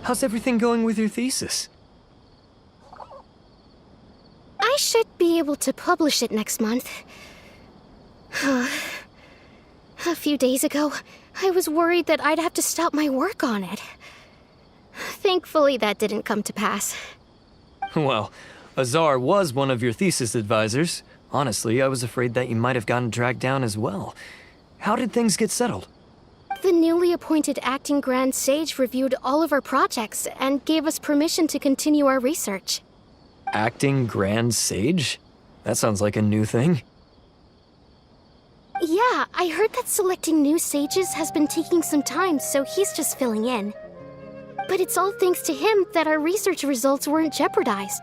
How's everything going with your thesis? I should be able to publish it next month. A few days ago, I was worried that I'd have to stop my work on it. Thankfully, that didn't come to pass. Well, Azar was one of your thesis advisors. Honestly, I was afraid that you might have gotten dragged down as well. How did things get settled? The newly appointed acting Grand Sage reviewed all of our projects and gave us permission to continue our research. Acting Grand Sage? That sounds like a new thing. Yeah, I heard that selecting new sages has been taking some time, so he's just filling in. But it's all thanks to him that our research results weren't jeopardized.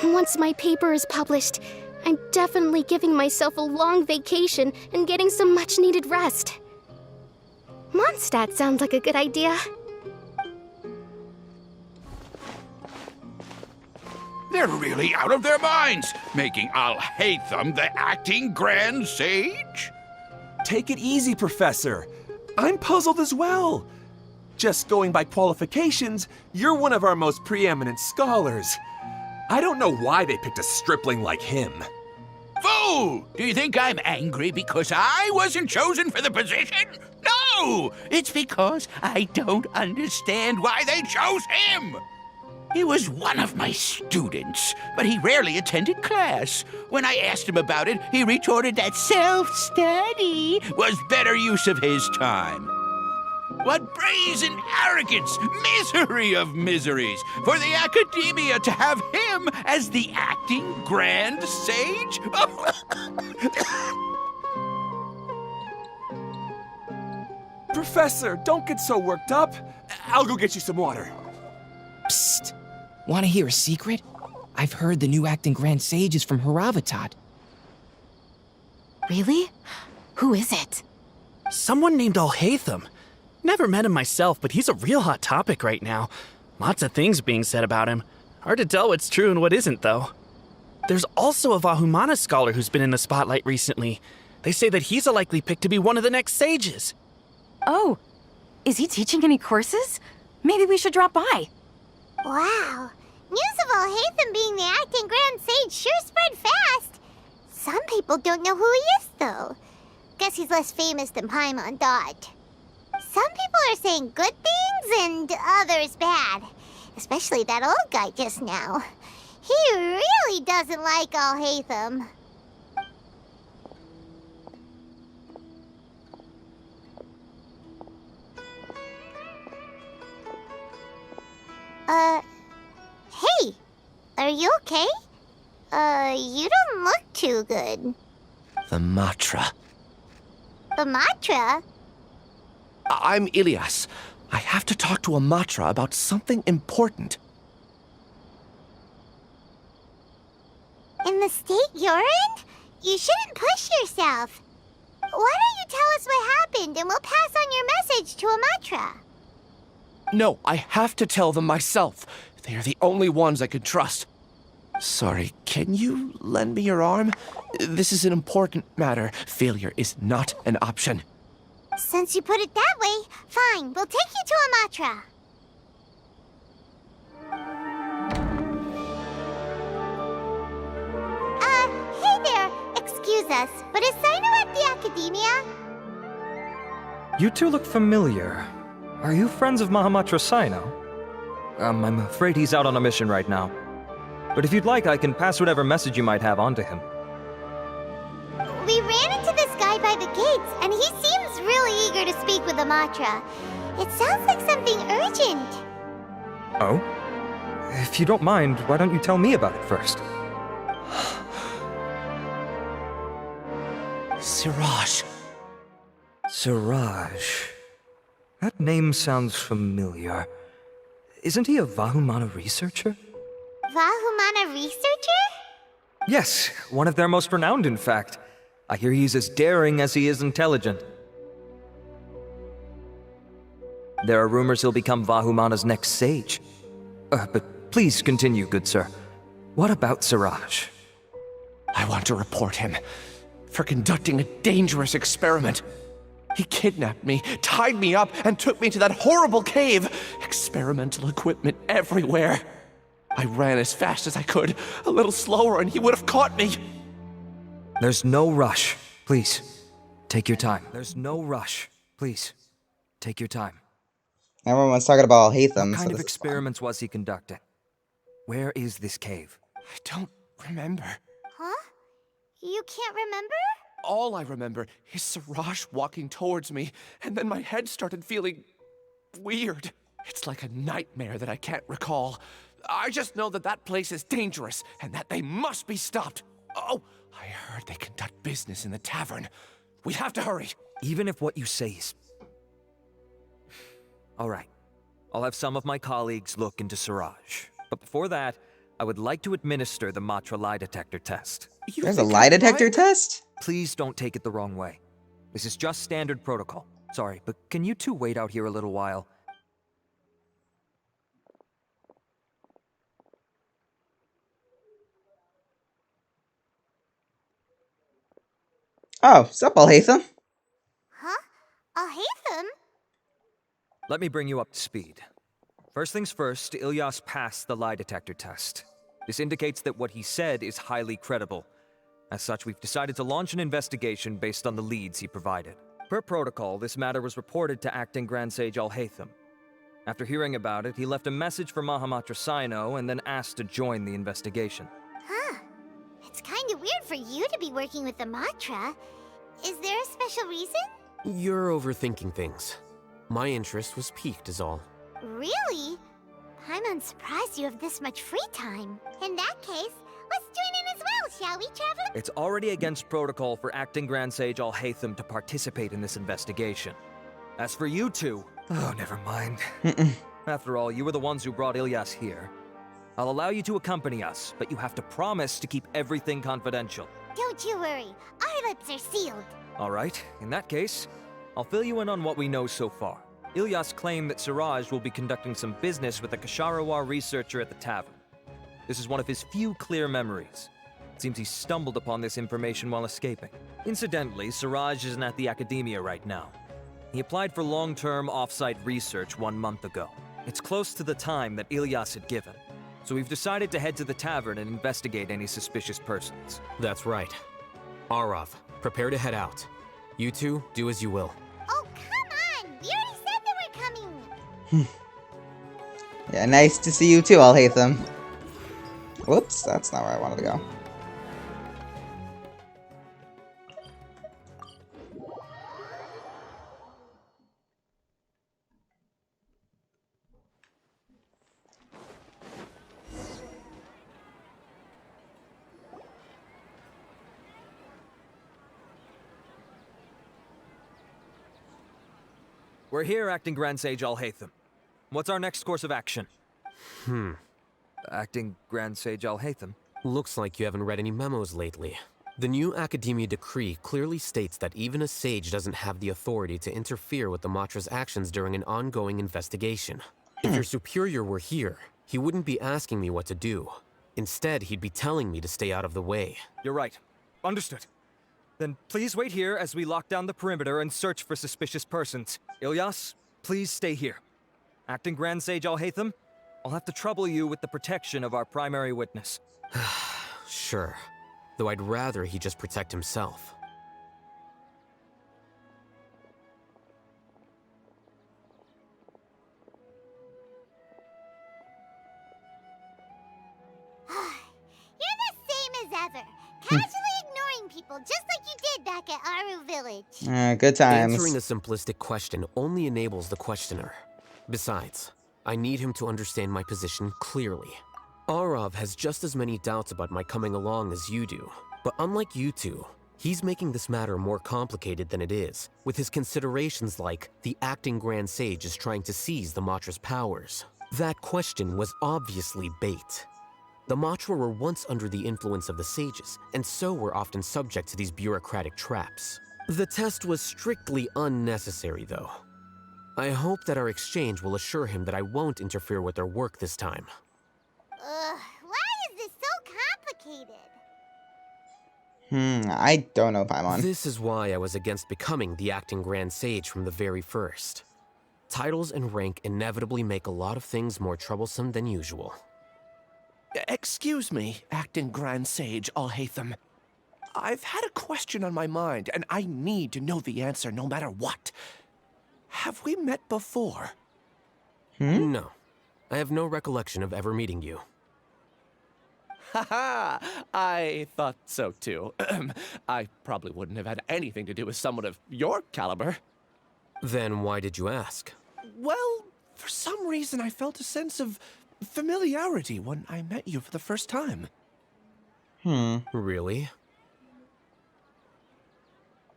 Once my paper is published, I'm definitely giving myself a long vacation and getting some much-needed rest. Mondstadt sounds like a good idea. They're really out of their minds, making Alhaitham the acting Grand Sage? Take it easy, Professor. I'm puzzled as well. Just going by qualifications, you're one of our most preeminent scholars. I don't know why they picked a stripling like him. Fool! Do you think I'm angry because I wasn't chosen for the position? No! It's because I don't understand why they chose him! He was one of my students, but he rarely attended class. When I asked him about it, he retorted that self-study was better use of his time. What brazen arrogance, misery of miseries, for the academia to have him as the acting Grand Sage? Professor, don't get so worked up. I'll go get you some water. Psst! Want to hear a secret? I've heard the new acting Grand Sage is from Haravatat. Really? Who is it? Someone named Alhaitham. Never met him myself, but he's a real hot topic right now. Lots of things being said about him. Hard to tell what's true and what isn't, though. There's also a Vahumana scholar who's been in the spotlight recently. They say that he's a likely pick to be one of the next sages. Oh, is he teaching any courses? Maybe we should drop by. Wow. News of Alhaitham being the acting Grand Sage sure spread fast. Some people don't know who he is, though. Guess he's less famous than Paimon Dot. Some people are saying good things and others bad. Especially that old guy just now. He really doesn't like Alhaitham. Hey, are you okay? You don't look too good. The Matra. The Matra? I'm Ilias. I have to talk to a Matra about something important. In the state you're in? You shouldn't push yourself. Why don't you tell us what happened and we'll pass on your message to a Matra? No, I have to tell them myself. They are the only ones I could trust. Sorry, can you lend me your arm? This is an important matter. Failure is not an option. Since you put it that way, fine, we'll take you to a Matra. Hey there, excuse us, but is Sino at the Academia? You two look familiar. Are you friends of Mahamatra Sino? I'm afraid he's out on a mission right now. But if you'd like, I can pass whatever message you might have on to him. We ran into this guy by the gates, and he seems really eager to speak with the Matra. It sounds like something urgent. Oh? If you don't mind, why don't you tell me about it first? Siraj. Siraj. That name sounds familiar. Isn't he a Vahumana researcher? Vahumana researcher? Yes, one of their most renowned, in fact. I hear he's as daring as he is intelligent. There are rumors he'll become Vahumana's next sage. But please continue, good sir. What about Siraj? I want to report him for conducting a dangerous experiment. He kidnapped me, tied me up, and took me to that horrible cave. Experimental equipment everywhere. I ran as fast as I could, a little slower, and he would have caught me. There's no rush. Please, take your time. There's no rush. Please, take your time. Everyone's talking about Alhaitham. What kind of experiments was he conducting? Where is this cave? I don't remember. Huh? You can't remember? All I remember is Siraj walking towards me, and then my head started feeling weird. It's like a nightmare that I can't recall. I just know that that place is dangerous, and that they must be stopped. Oh, I heard they conduct business in the tavern. We have to hurry. Even if what you say is... All right. I'll have some of my colleagues look into Siraj. But before that, I would like to administer the Matra lie detector test. There's a lie detector test? Please don't take it the wrong way. This is just standard protocol. Sorry, but can you two wait out here a little while? Oh, sup, Alhaitham? Huh? Alhaitham? Let me bring you up to speed. First things first, Ilyas passed the lie detector test. This indicates that what he said is highly credible. As such, we've decided to launch an investigation based on the leads he provided. Per protocol, this matter was reported to Acting Grand Sage Alhaitham. After hearing about it, he left a message for Mahamatra Sino and then asked to join the investigation. Huh. It's kind of weird for you to be working with the Matra. Is there a special reason? You're overthinking things. My interest was piqued is all. Really? I'm surprised you have this much free time. In that case, let's join in as well, shall we, Traveler? It's already against protocol for Acting Grand Sage Alhaitham to participate in this investigation. As for you two... Oh, never mind. After all, you were the ones who brought Ilyas here. I'll allow you to accompany us, but you have to promise to keep everything confidential. Don't you worry. Our lips are sealed. All right, in that case, I'll fill you in on what we know so far. Ilyas claimed that Siraj will be conducting some business with a Kasharawar researcher at the tavern. This is one of his few clear memories. It seems he stumbled upon this information while escaping. Incidentally, Siraj isn't at the academia right now. He applied for long-term off-site research 1 month ago. It's close to the time that Ilyas had given, so we've decided to head to the tavern and investigate any suspicious persons. That's right. Arav, prepare to head out. You two, do as you will. Oh, come on! We already said that we're coming! Yeah, nice to see you too, Alhaitham. Whoops, that's not where I wanted to go. We're here, Acting Grand Sage Alhaitham. What's our next course of action? Acting Grand Sage Alhaitham? Looks like you haven't read any memos lately. The new Academia decree clearly states that even a sage doesn't have the authority to interfere with the Matra's actions during an ongoing investigation. If your superior were here, he wouldn't be asking me what to do. Instead, he'd be telling me to stay out of the way. You're right. Understood. Then please wait here as we lock down the perimeter and search for suspicious persons. Ilyas, please stay here. Acting Grand Sage Alhaitham, I'll have to trouble you with the protection of our primary witness. Sure. Though I'd rather he just protect himself. You're the same as ever. Casually ignoring people, just like you did back at Aru Village. Good times. Answering a simplistic question only enables the questioner. Besides, I need him to understand my position clearly. Arav has just as many doubts about my coming along as you do. But unlike you two, he's making this matter more complicated than it is, with his considerations like the acting Grand Sage is trying to seize the Matra's powers. That question was obviously bait. The Matra were once under the influence of the sages, and so were often subject to these bureaucratic traps. The test was strictly unnecessary, though. I hope that our exchange will assure him that I won't interfere with their work this time. Why is this so complicated? I don't know, Paimon. This is why I was against becoming the acting Grand Sage from the very first. Titles and rank inevitably make a lot of things more troublesome than usual. Excuse me, acting Grand Sage Alhaitham. I've had a question on my mind, and I need to know the answer no matter what. Have we met before? No. I have no recollection of ever meeting you. Haha! I thought so too. I probably wouldn't have had anything to do with someone of your caliber. Then why did you ask? Well, for some reason I felt a sense of familiarity when I met you for the first time. Really?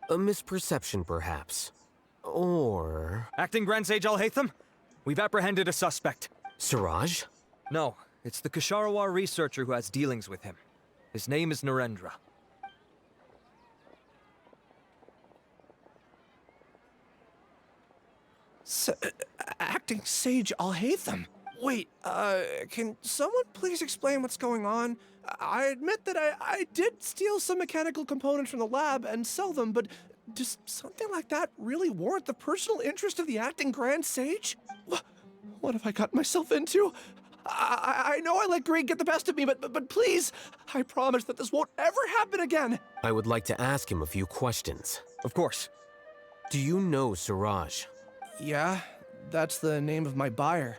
A misperception, perhaps. Or... Acting Grand Sage Alhaitham, we've apprehended a suspect. Siraj? No, it's the Ksharawar researcher who has dealings with him. His name is Narendra. Acting Sage Alhaitham? Wait, can someone please explain what's going on? I admit that I did steal some mechanical components from the lab and sell them, but does something like that really warrant the personal interest of the acting Grand Sage? What have I gotten myself into? I know I let greed get the best of me, but please, I promise that this won't ever happen again. I would like to ask him a few questions. Of course. Do you know Siraj? Yeah, that's the name of my buyer.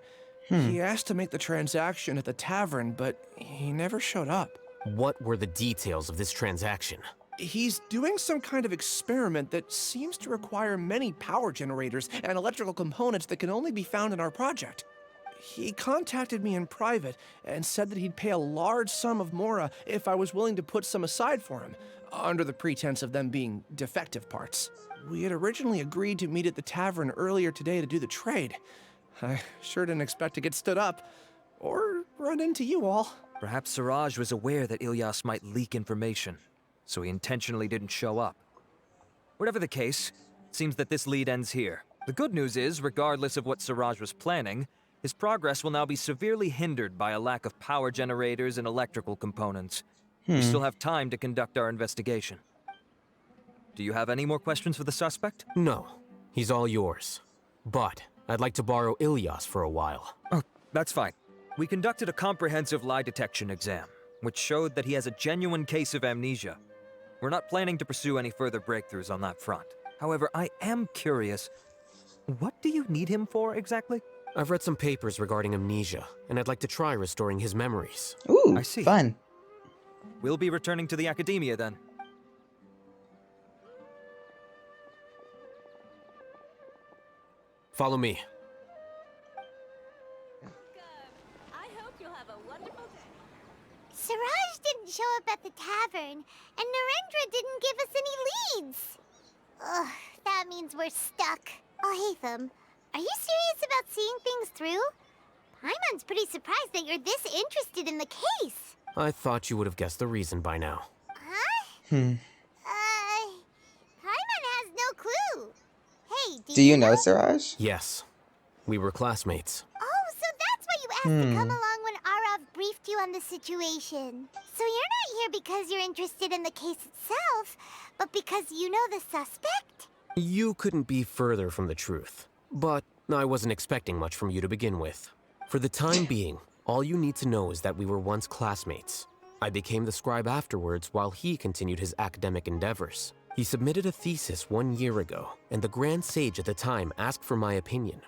He asked to make the transaction at the tavern, but he never showed up. What were the details of this transaction? He's doing some kind of experiment that seems to require many power generators and electrical components that can only be found in our project. He contacted me in private and said that he'd pay a large sum of Mora if I was willing to put some aside for him, under the pretense of them being defective parts. We had originally agreed to meet at the tavern earlier today to do the trade. I sure didn't expect to get stood up, or run into you all. Perhaps Siraj was aware that Ilyas might leak information, so he intentionally didn't show up. Whatever the case, it seems that this lead ends here. The good news is, regardless of what Siraj was planning, his progress will now be severely hindered by a lack of power generators and electrical components. We still have time to conduct our investigation. Do you have any more questions for the suspect? No. He's all yours. But I'd like to borrow Ilyas for a while. Oh, that's fine. We conducted a comprehensive lie detection exam, which showed that he has a genuine case of amnesia. We're not planning to pursue any further breakthroughs on that front. However, I am curious, what do you need him for exactly? I've read some papers regarding amnesia, and I'd like to try restoring his memories. Ooh, I see. Fun. We'll be returning to the academia then. Follow me. I hope you'll have a wonderful day. Siraj didn't show up at the tavern, and Narendra didn't give us any leads. Ugh, that means we're stuck. Alhaitham, are you serious about seeing things through? Paimon's pretty surprised that you're this interested in the case. I thought you would have guessed the reason by now. Huh? Paimon has no clue. Hey, Do you know Siraj? Yes. We were classmates. Oh, so that's why you asked to come along when Arav briefed you on the situation. So you're not here because you're interested in the case itself, but because you know the suspect? You couldn't be further from the truth. But I wasn't expecting much from you to begin with. For the time being, all you need to know is that we were once classmates. I became the scribe afterwards while he continued his academic endeavors. He submitted a thesis 1 year ago, and the Grand Sage at the time asked for my opinion.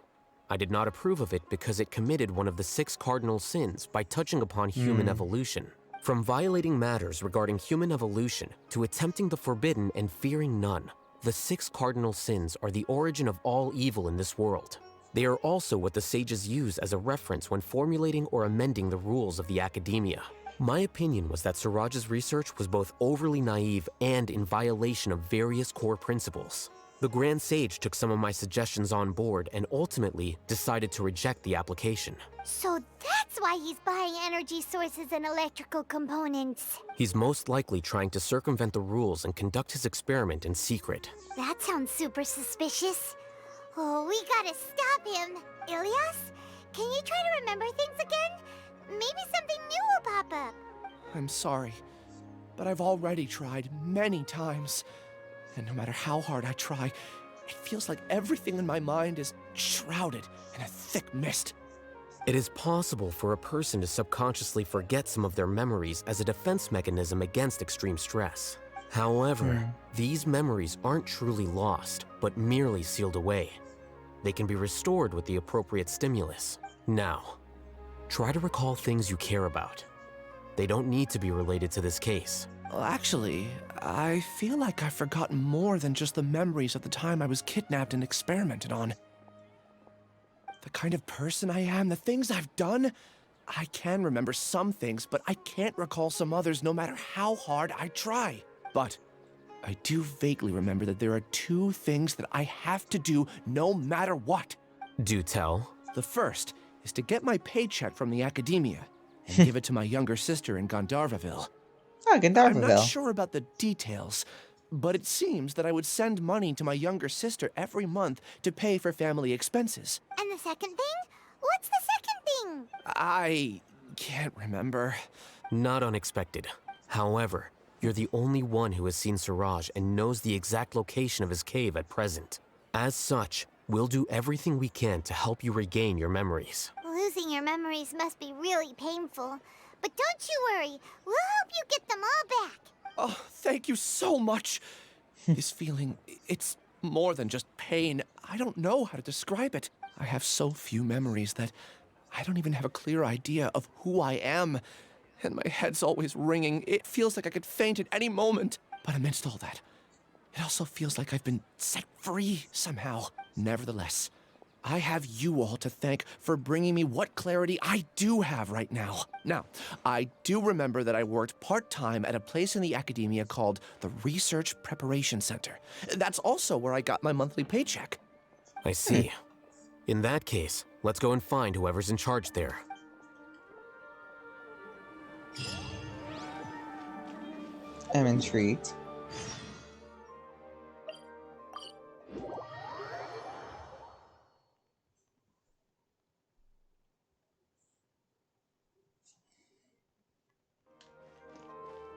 I did not approve of it because it committed one of the 6 cardinal sins by touching upon human evolution. From violating matters regarding human evolution to attempting the forbidden and fearing none, the 6 cardinal sins are the origin of all evil in this world. They are also what the sages use as a reference when formulating or amending the rules of the academia. My opinion was that Siraj's research was both overly naive and in violation of various core principles. The Grand Sage took some of my suggestions on board and ultimately decided to reject the application. So that's why he's buying energy sources and electrical components. He's most likely trying to circumvent the rules and conduct his experiment in secret. That sounds super suspicious. Oh, we gotta stop him. Ilyas, can you try to remember things again? Maybe something new will pop up. I'm sorry, but I've already tried many times. And no matter how hard I try, it feels like everything in my mind is shrouded in a thick mist. It is possible for a person to subconsciously forget some of their memories as a defense mechanism against extreme stress. However, these memories aren't truly lost, but merely sealed away. They can be restored with the appropriate stimulus. Now, try to recall things you care about. They don't need to be related to this case. Well, actually, I feel like I've forgotten more than just the memories of the time I was kidnapped and experimented on. The kind of person I am, the things I've done, I can remember some things, but I can't recall some others no matter how hard I try. But I do vaguely remember that there are 2 things that I have to do no matter what. Do tell. The first is to get my paycheck from the academia and give it to my younger sister in Gandharvaville. Oh, Gandharvaville. I'm not sure about the details, but it seems that I would send money to my younger sister every month to pay for family expenses. And the second thing? What's the second thing? I can't remember. Not unexpected. However, you're the only one who has seen Suraj and knows the exact location of his cave at present. As such, we'll do everything we can to help you regain your memories. Losing your memories must be really painful. But don't you worry, we'll help you get them all back. Oh, thank you so much. This feeling, it's more than just pain. I don't know how to describe it. I have so few memories that I don't even have a clear idea of who I am. And my head's always ringing. It feels like I could faint at any moment. But amidst all that, it also feels like I've been set free somehow. Nevertheless, I have you all to thank for bringing me what clarity I do have right now. Now, I do remember that I worked part-time at a place in the academia called the Research Preparation Center. That's also where I got my monthly paycheck. I see. In that case, let's go and find whoever's in charge there. I'm intrigued.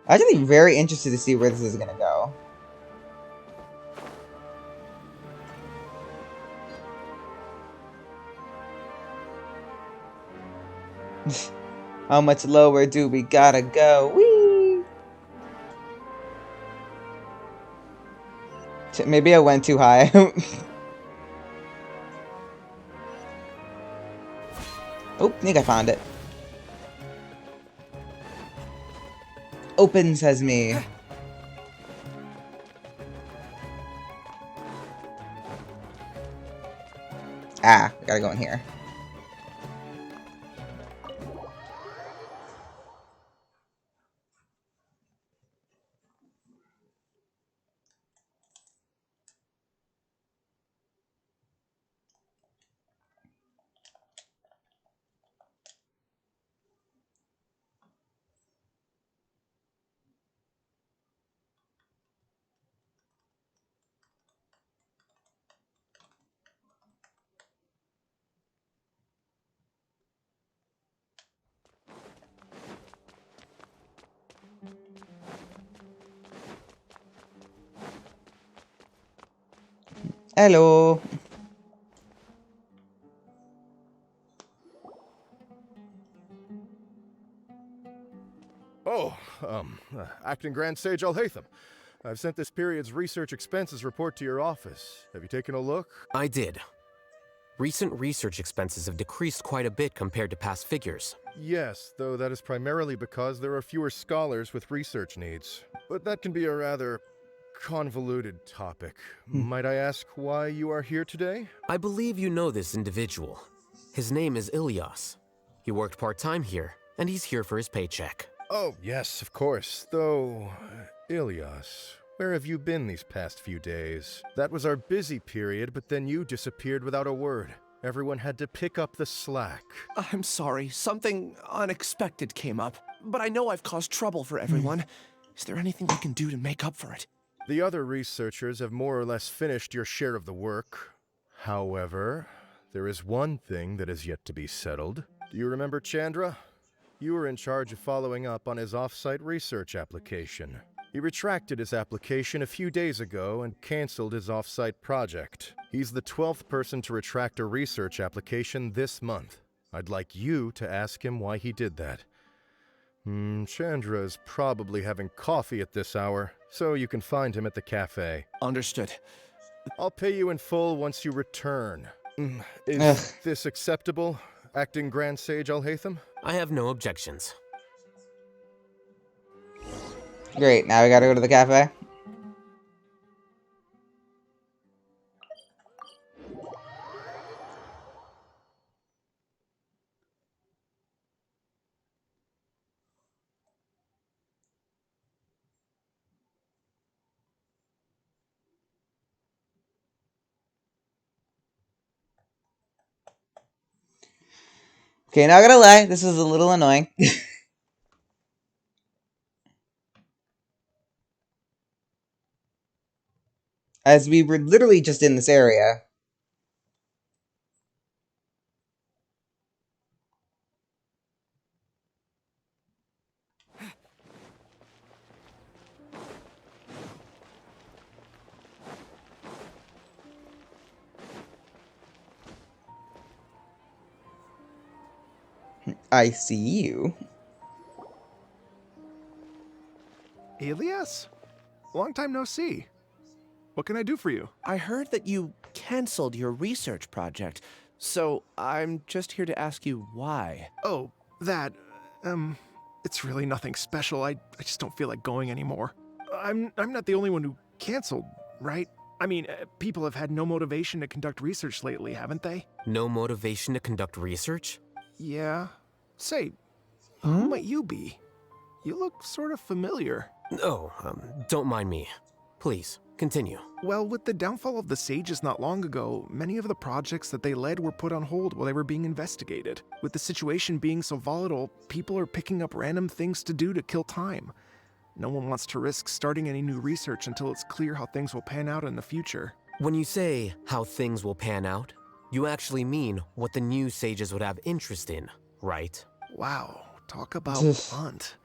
I'm actually very interested to see where this is gonna go. How much lower do we gotta go? Whee! Maybe I went too high. Oh, I think I found it. Open sesame. Ah, I gotta go in here. Hello. Oh, Acting Grand Sage Alhaitham. I've sent this period's research expenses report to your office. Have you taken a look? I did. Recent research expenses have decreased quite a bit compared to past figures. Yes, though that is primarily because there are fewer scholars with research needs. But that can be a rather convoluted topic. Might I ask why you are here today? I believe you know this individual. His name is Ilyas. He worked part-time here, and he's here for his paycheck. Oh, yes, of course. Though, Ilyas, where have you been these past few days? That was our busy period, but then you disappeared without a word. Everyone had to pick up the slack. I'm sorry, something unexpected came up. But I know I've caused trouble for everyone. Is there anything I can do to make up for it? The other researchers have more or less finished your share of the work. However, there is one thing that is yet to be settled. Do you remember Chandra? You were in charge of following up on his off-site research application. He retracted his application a few days ago and canceled his off-site project. He's the 12th person to retract a research application this month. I'd like you to ask him why he did that. Chandra is probably having coffee at this hour, so you can find him at the cafe. Understood. I'll pay you in full once you return. Is this acceptable, Acting Grand Sage Alhaitham? I have no objections. Great, now we gotta go to the cafe. Okay, not gonna lie, this is a little annoying. As we were literally just in this area. I see you. Elias? Long time no see. What can I do for you? I heard that you canceled your research project, so I'm just here to ask you why. Oh, that, it's really nothing special. I just don't feel like going anymore. I'm not the only one who canceled, right? I mean, people have had no motivation to conduct research lately, haven't they? No motivation to conduct research? Yeah. Say, who might you be? You look sort of familiar. Oh, don't mind me. Please, continue. Well, with the downfall of the Sages not long ago, many of the projects that they led were put on hold while they were being investigated. With the situation being so volatile, people are picking up random things to do to kill time. No one wants to risk starting any new research until it's clear how things will pan out in the future. When you say how things will pan out, you actually mean what the new Sages would have interest in, right? Wow, talk about blunt.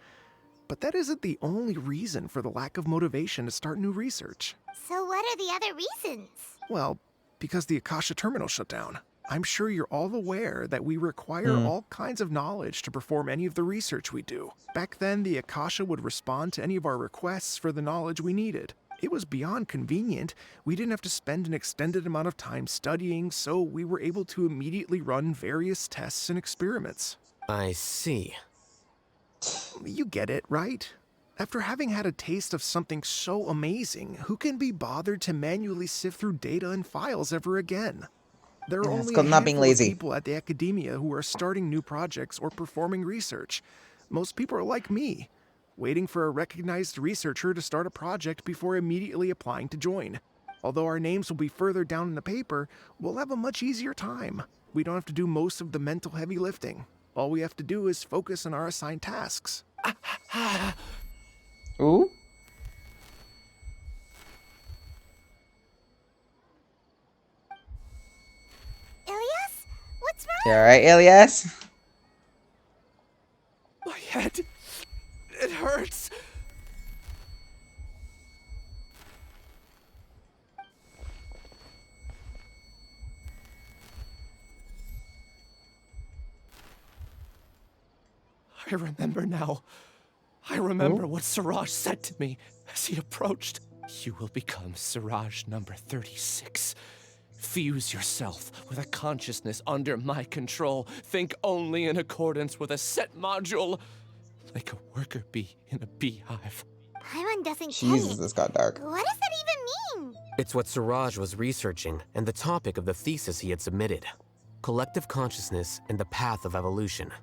But that isn't the only reason for the lack of motivation to start new research. So what are the other reasons? Well, because the Akasha terminal shut down. I'm sure you're all aware that we require all kinds of knowledge to perform any of the research we do. Back then, the Akasha would respond to any of our requests for the knowledge we needed. It was beyond convenient. We didn't have to spend an extended amount of time studying, so we were able to immediately run various tests and experiments. I see. You get it, right? After having had a taste of something so amazing, who can be bothered to manually sift through data and files ever again? There are only a handful of people at the academia who are starting new projects or performing research. Most people are like me, waiting for a recognized researcher to start a project before immediately applying to join. Although our names will be further down in the paper, we'll have a much easier time. We don't have to do most of the mental heavy lifting. All we have to do is focus on our assigned tasks. Ooh? Elias? What's wrong? You alright, Elias? My head, it hurts. I remember now. I remember what Siraj said to me as he approached. You will become Siraj number 36. Fuse yourself with a consciousness under my control. Think only in accordance with a set module. Like a worker bee in a beehive. Paimon doesn't get Jesus, it. this got dark. What does that even mean? It's what Siraj was researching and the topic of the thesis he had submitted. Collective consciousness and the path of evolution.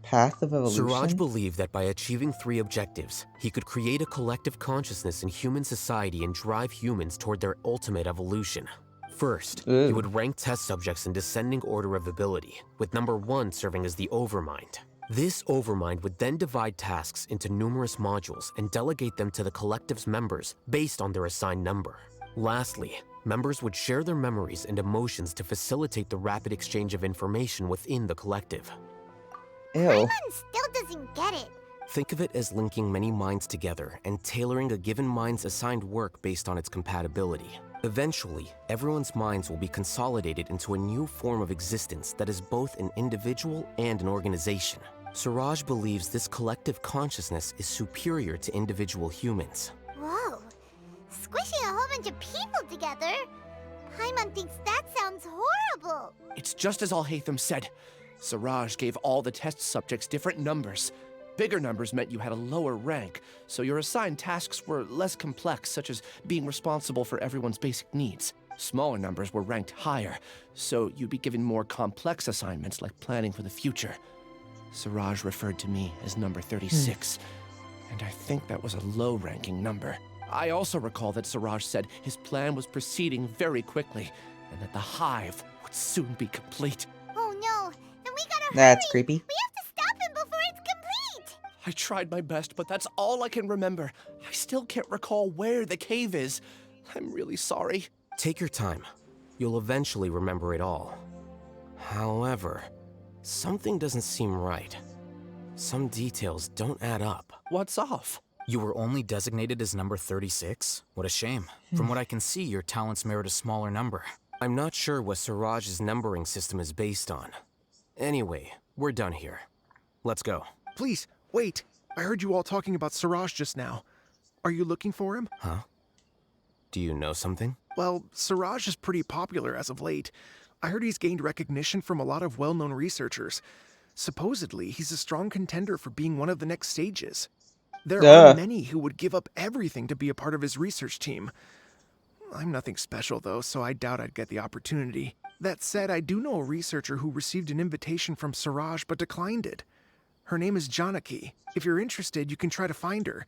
Path of evolution? Siraj believed that by achieving 3 objectives, he could create a collective consciousness in human society and drive humans toward their ultimate evolution. First, he would rank test subjects in descending order of ability, with number 1 serving as the overmind. This overmind would then divide tasks into numerous modules and delegate them to the collective's members based on their assigned number. Lastly, Members would share their memories and emotions to facilitate the rapid exchange of information within the collective. Ew. Paimon still doesn't get it. Think of it as linking many minds together and tailoring a given mind's assigned work based on its compatibility. Eventually, everyone's minds will be consolidated into a new form of existence that is both an individual and an organization. Suraj believes this collective consciousness is superior to individual humans. Whoa. Squishing a whole bunch of people together? Paimon thinks that sounds horrible. It's just as Alhaitham said. Suraj gave all the test subjects different numbers. Bigger numbers meant you had a lower rank, so your assigned tasks were less complex, such as being responsible for everyone's basic needs. Smaller numbers were ranked higher, so you'd be given more complex assignments like planning for the future. Suraj referred to me as number 36, and I think that was a low-ranking number. I also recall that Suraj said his plan was proceeding very quickly, and that the hive would soon be complete. Oh no, then we gotta That's hurry. creepy. We have to stop him before it's complete. I tried my best, but that's all I can remember. I still can't recall where the cave is. I'm really sorry. Take your time. You'll eventually remember it all. However, something doesn't seem right. Some details don't add up. What's off? You were only designated as number 36? What a shame. From what I can see, your talents merit a smaller number. I'm not sure what Suraj's numbering system is based on. Anyway, we're done here. Let's go. Please, wait. I heard you all talking about Suraj just now. Are you looking for him? Huh? Do you know something? Well, Suraj is pretty popular as of late. I heard he's gained recognition from a lot of well-known researchers. Supposedly, he's a strong contender for being one of the next sages. There are many who would give up everything to be a part of his research team. I'm nothing special, though, so I doubt I'd get the opportunity. That said, I do know a researcher who received an invitation from Suraj but declined it. Her name is Janaki. If you're interested, you can try to find her.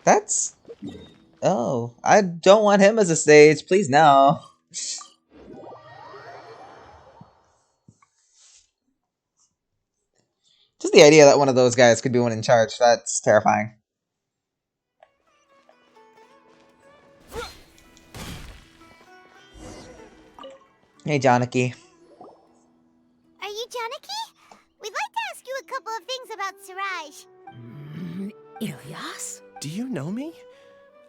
That's... Oh, I don't want him as a sage. Please, no. Just the idea that one of those guys could be one in charge, that's terrifying. Hey, Janaki. Are you Janaki? We'd like to ask you a couple of things about Suraj. Ilyas? Do you know me?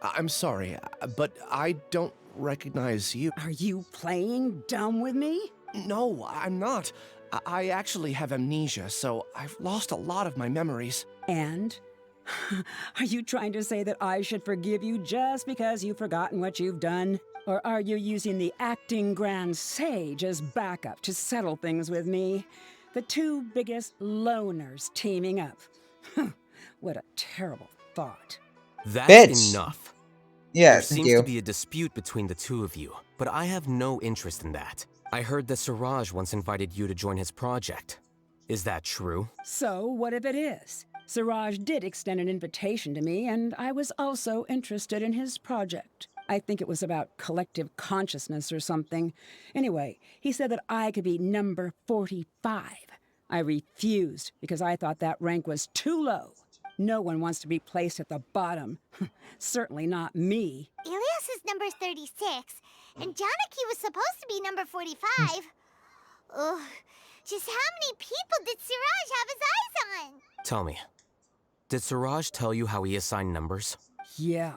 I'm sorry, but I don't recognize you. Are you playing dumb with me? No, I'm not. I actually have amnesia, so I've lost a lot of my memories. And? Are you trying to say that I should forgive you just because you've forgotten what you've done? Or are you using the acting Grand Sage as backup to settle things with me? The two biggest loners teaming up. What a terrible thought. That's enough. Yeah, there seems to be a dispute between the two of you, but I have no interest in that. I heard that Suraj once invited you to join his project. Is that true? So, what if it is? Suraj did extend an invitation to me, and I was also interested in his project. I think it was about collective consciousness or something. Anyway, he said that I could be number 45. I refused because I thought that rank was too low. No one wants to be placed at the bottom. Certainly not me. Ilyas is number 36, and Janaki was supposed to be number 45. Ugh, just how many people did Suraj have his eyes on? Tell me, did Suraj tell you how he assigned numbers? Yeah.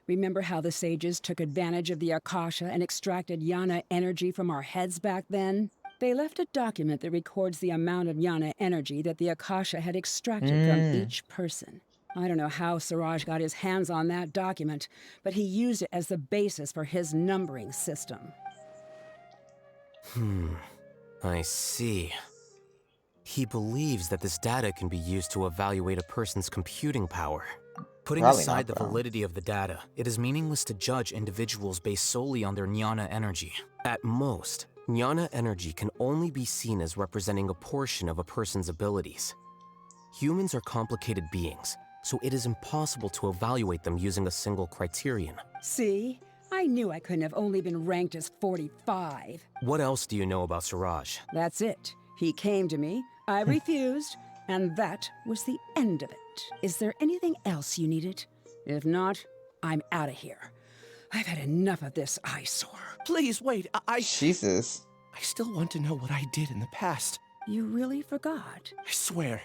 Remember how the sages took advantage of the Akasha and extracted Yana energy from our heads back then? They left a document that records the amount of Yana energy that the Akasha had extracted from each person. I don't know how Suraj got his hands on that document, but he used it as the basis for his numbering system. I see. He believes that this data can be used to evaluate a person's computing power. Putting aside the validity of the data, it is meaningless to judge individuals based solely on their Jnana energy. At most, Jnana energy can only be seen as representing a portion of a person's abilities. Humans are complicated beings, so it is impossible to evaluate them using a single criterion. See? I knew I couldn't have only been ranked as 45. What else do you know about Suraj? That's it. He came to me, I refused, and that was the end of it. Is there anything else you needed? If not, I'm out of here. I've had enough of this eyesore. Please, wait. Jesus. I still want to know what I did in the past. You really forgot? I swear.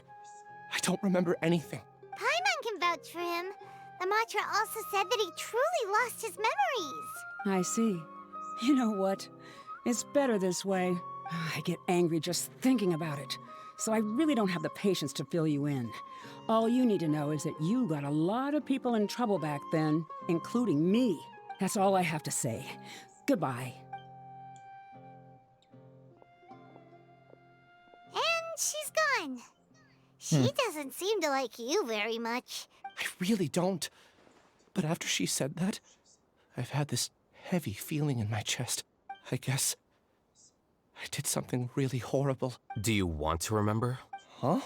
I don't remember anything. Paimon can vouch for him. The mantra also said that he truly lost his memories. I see. You know what? It's better this way. I get angry just thinking about it. So I really don't have the patience to fill you in. All you need to know is that you got a lot of people in trouble back then, including me. That's all I have to say. Goodbye. And she's gone. She doesn't seem to like you very much. I really don't. But after she said that, I've had this heavy feeling in my chest. I guess I did something really horrible. Do you want to remember? Huh?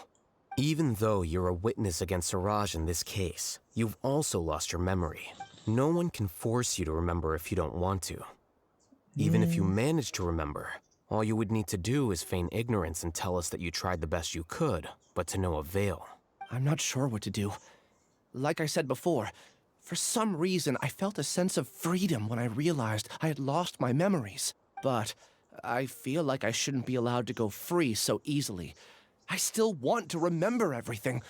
Even though you're a witness against Siraj in this case, you've also lost your memory. No one can force you to remember if you don't want to. Even if you manage to remember, all you would need to do is feign ignorance and tell us that you tried the best you could, but to no avail. I'm not sure what to do. Like I said before, for some reason I felt a sense of freedom when I realized I had lost my memories. But I feel like I shouldn't be allowed to go free so easily. I still want to remember everything.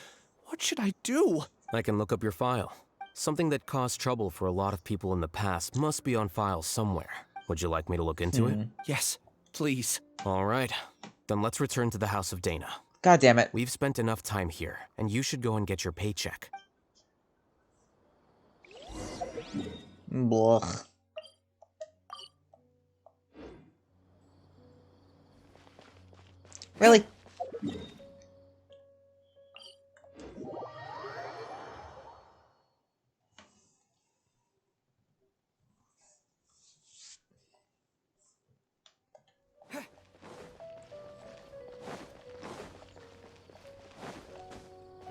What should I do? I can look up your file. Something that caused trouble for a lot of people in the past must be on file somewhere. Would you like me to look into it? Yes, please. All right. Then let's return to the House of Dana. God damn it. We've spent enough time here, and you should go and get your paycheck. Blech. Really?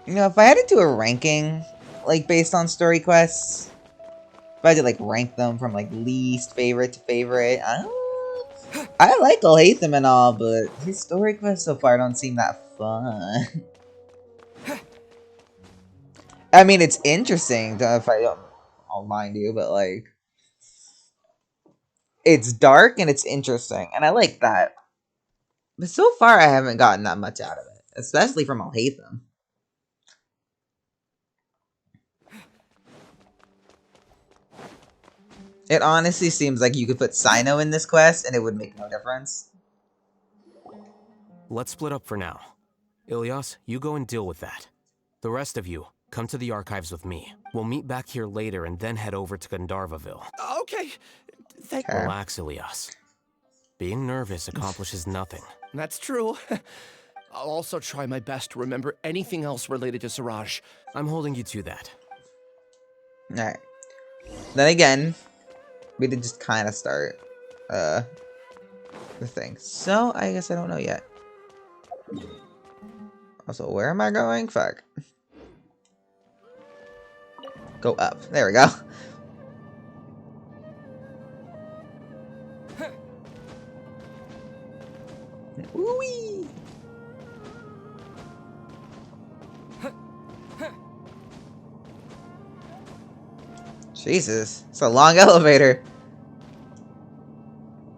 You know, if I had to do a ranking, like, based on story quests, if I had to, like, rank them from, like, least favorite to favorite, I like Alhaitham and all, but his story quests so far don't seem that fun. I mean, it's interesting, if I'll mind you, but, like, it's dark and it's interesting, and I like that. But so far, I haven't gotten that much out of it, especially from Alhaitham. It honestly seems like you could put Sino in this quest and it would make no difference. Let's split up for now. Ilyas, you go and deal with that. The rest of you, come to the archives with me. We'll meet back here later and then head over to Gandharvaville. Okay. Relax, Ilyas. Being nervous accomplishes nothing. That's true. I'll also try my best to remember anything else related to Siraj. I'm holding you to that. Alright. Then again, we did just kind of start the thing. So, I guess I don't know yet. Also, where am I going? Fuck. Go up. There we go. Woo-wee! Jesus, it's a long elevator.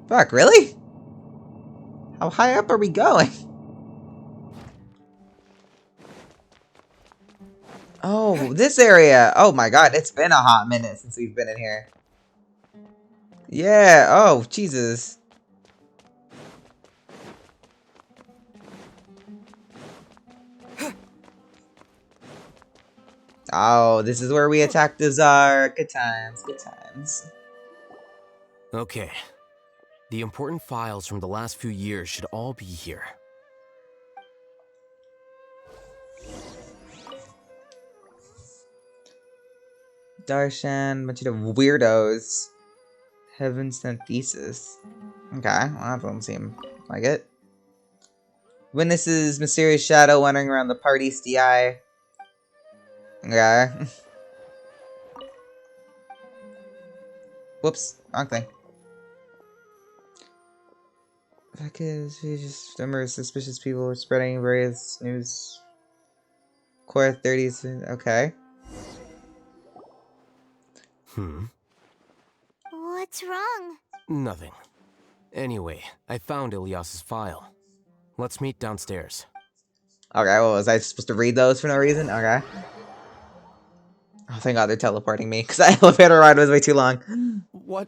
Fuck, really? How high up are we going? Oh, this area. Oh my god, it's been a hot minute since we've been in here. Yeah, oh, Jesus. Oh, this is where we attacked the Tsar. Good times, good times. Okay. The important files from the last few years should all be here. Darshan, bunch of weirdos. Heaven sent thesis. Okay, well, that doesn't seem like it. Witnesses mysterious shadow wandering around the party STI. Okay. Whoops, wrong thing. Fuck is just remember suspicious people were spreading various news. Core 30s. Okay. What's wrong? Nothing. Anyway, I found Ilyas's file. Let's meet downstairs. Okay, what was I supposed to read those for no reason? Okay. Oh, thank God they're teleporting me, because the elevator ride was way too long. What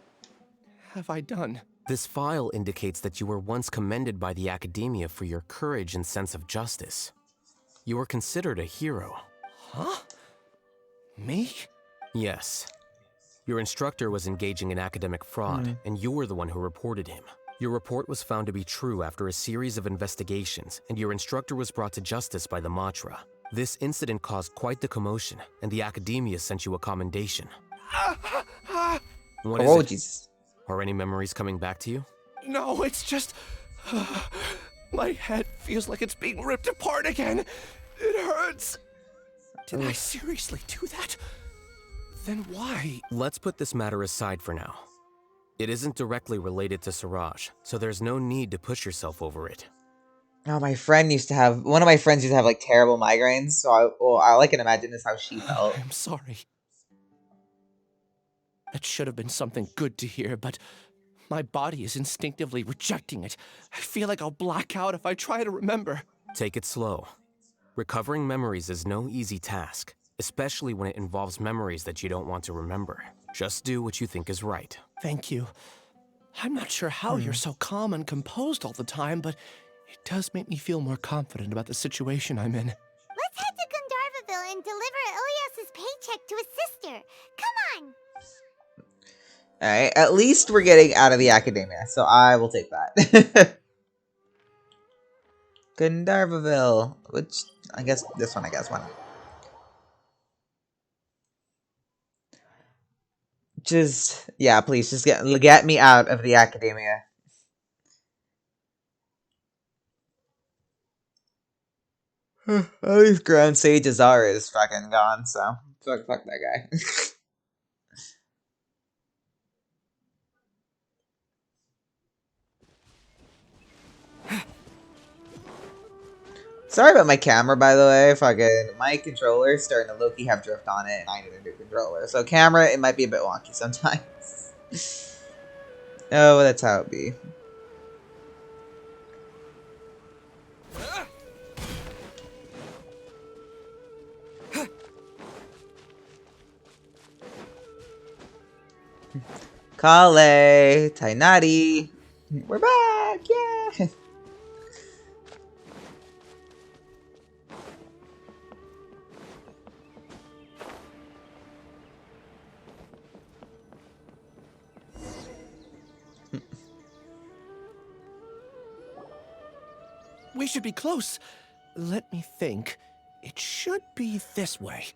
have I done? This file indicates that you were once commended by the Academia for your courage and sense of justice. You were considered a hero. Huh? Me? Yes. Your instructor was engaging in academic fraud, and you were the one who reported him. Your report was found to be true after a series of investigations, and your instructor was brought to justice by the Matra. This incident caused quite the commotion, and the Academia sent you a commendation. What is it? Jesus. Are any memories coming back to you? No, it's just... my head feels like it's being ripped apart again. It hurts. Did I seriously do that? Then why? Let's put this matter aside for now. It isn't directly related to Siraj, so there's no need to push yourself over it. Oh, one of my friends used to have like terrible migraines, so I can imagine this how she felt. I'm sorry. That should have been something good to hear, but my body is instinctively rejecting it. I feel like I'll black out if I try to remember. Take it slow. Recovering memories is no easy task, especially when it involves memories that you don't want to remember. Just do what you think is right. Thank you. I'm not sure how you're so calm and composed all the time, but it does make me feel more confident about the situation I'm in. Let's head to Gandharvaville and deliver Ilyas's paycheck to his sister. Come on! Alright, at least we're getting out of the Academia, so I will take that. Gandharvaville, which, I guess, this one, why not? Just, yeah, please, just get me out of the Academia. At least Grand Sage Azar is fucking gone, so fuck that guy. Sorry about my camera, by the way. Fucking my controller's starting to low-key have drift on it, and I need a new controller. So camera, it might be a bit wonky sometimes. Oh, that's how it be. Kale, Tainari, we're back, yeah! We should be close. Let me think. It should be this way.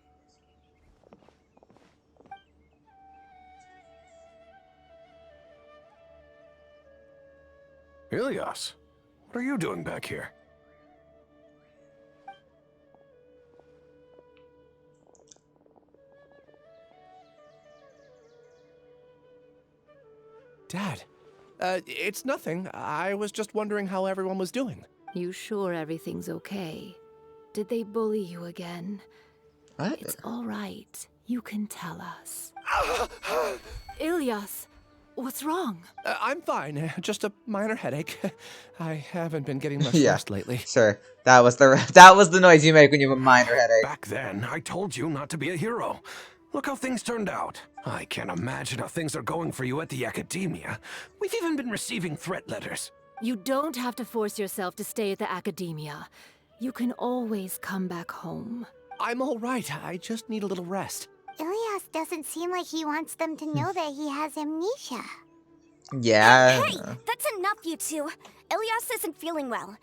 Ilyas, what are you doing back here? Dad, it's nothing. I was just wondering how everyone was doing. You sure everything's okay? Did they bully you again? What? It's all right. You can tell us. Ilyas, what's wrong? I'm fine. Just a minor headache. I haven't been getting much Yeah, rest lately. sure. That was the noise you make when you have a minor headache. Back then, I told you not to be a hero. Look how things turned out. I can't imagine how things are going for you at the Academia. We've even been receiving threat letters. You don't have to force yourself to stay at the Academia. You can always come back home. I'm all right. I just need a little rest. Ilyas doesn't seem like he wants them to know that he has amnesia. Yeah. Hey, that's enough, you two. Ilyas isn't feeling well.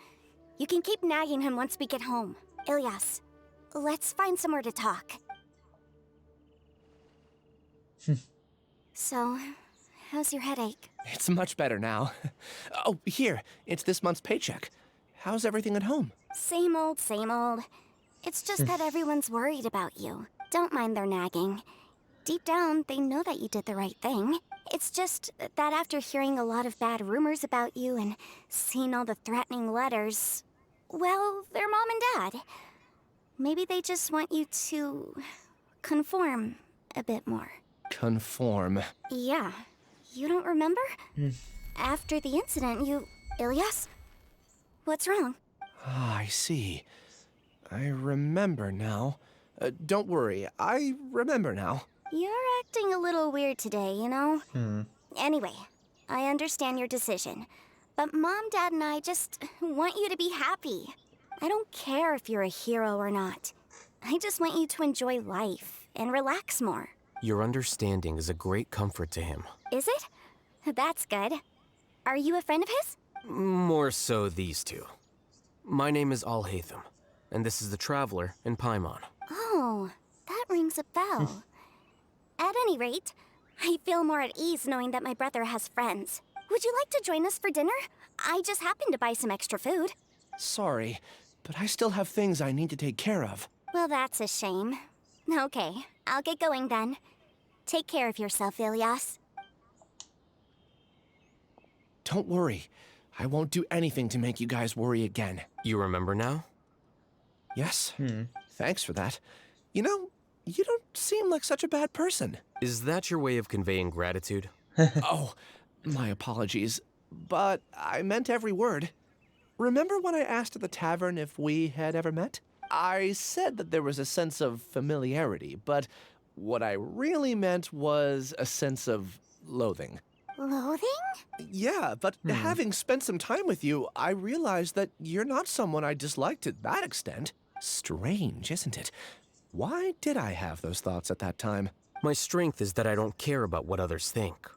You can keep nagging him once we get home. Ilyas, let's find somewhere to talk. So, how's your headache? It's much better now. Oh, here. It's this month's paycheck. How's everything at home? Same old, same old. It's just that everyone's worried about you. Don't mind their nagging. Deep down, they know that you did the right thing. It's just that after hearing a lot of bad rumors about you and seeing all the threatening letters, well, they're mom and dad. Maybe they just want you to conform a bit more. conform. Yeah. You don't remember? After the incident, Ilyas? What's wrong? Ah, I see. I remember now. Don't worry, I remember now. You're acting a little weird today, you know? Anyway, I understand your decision. But Mom, Dad, and I just want you to be happy. I don't care if you're a hero or not. I just want you to enjoy life and relax more. Your understanding is a great comfort to him. Is it? That's good. Are you a friend of his? More so these two. My name is Alhaitham, and this is the Traveler in Paimon. Oh, that rings a bell. At any rate, I feel more at ease knowing that my brother has friends. Would you like to join us for dinner? I just happened to buy some extra food. Sorry, but I still have things I need to take care of. Well, that's a shame. Okay, I'll get going then. Take care of yourself, Ilyas. Don't worry. I won't do anything to make you guys worry again. You remember now? Yes. Thanks for that. You know, you don't seem like such a bad person. Is that your way of conveying gratitude? Oh, my apologies. But I meant every word. Remember when I asked at the tavern if we had ever met? I said that there was a sense of familiarity, but what I really meant was a sense of loathing. Loathing? Yeah, but having spent some time with you, I realized that you're not someone I dislike to that extent. Strange, isn't it? Why did I have those thoughts at that time? My strength is that I don't care about what others think.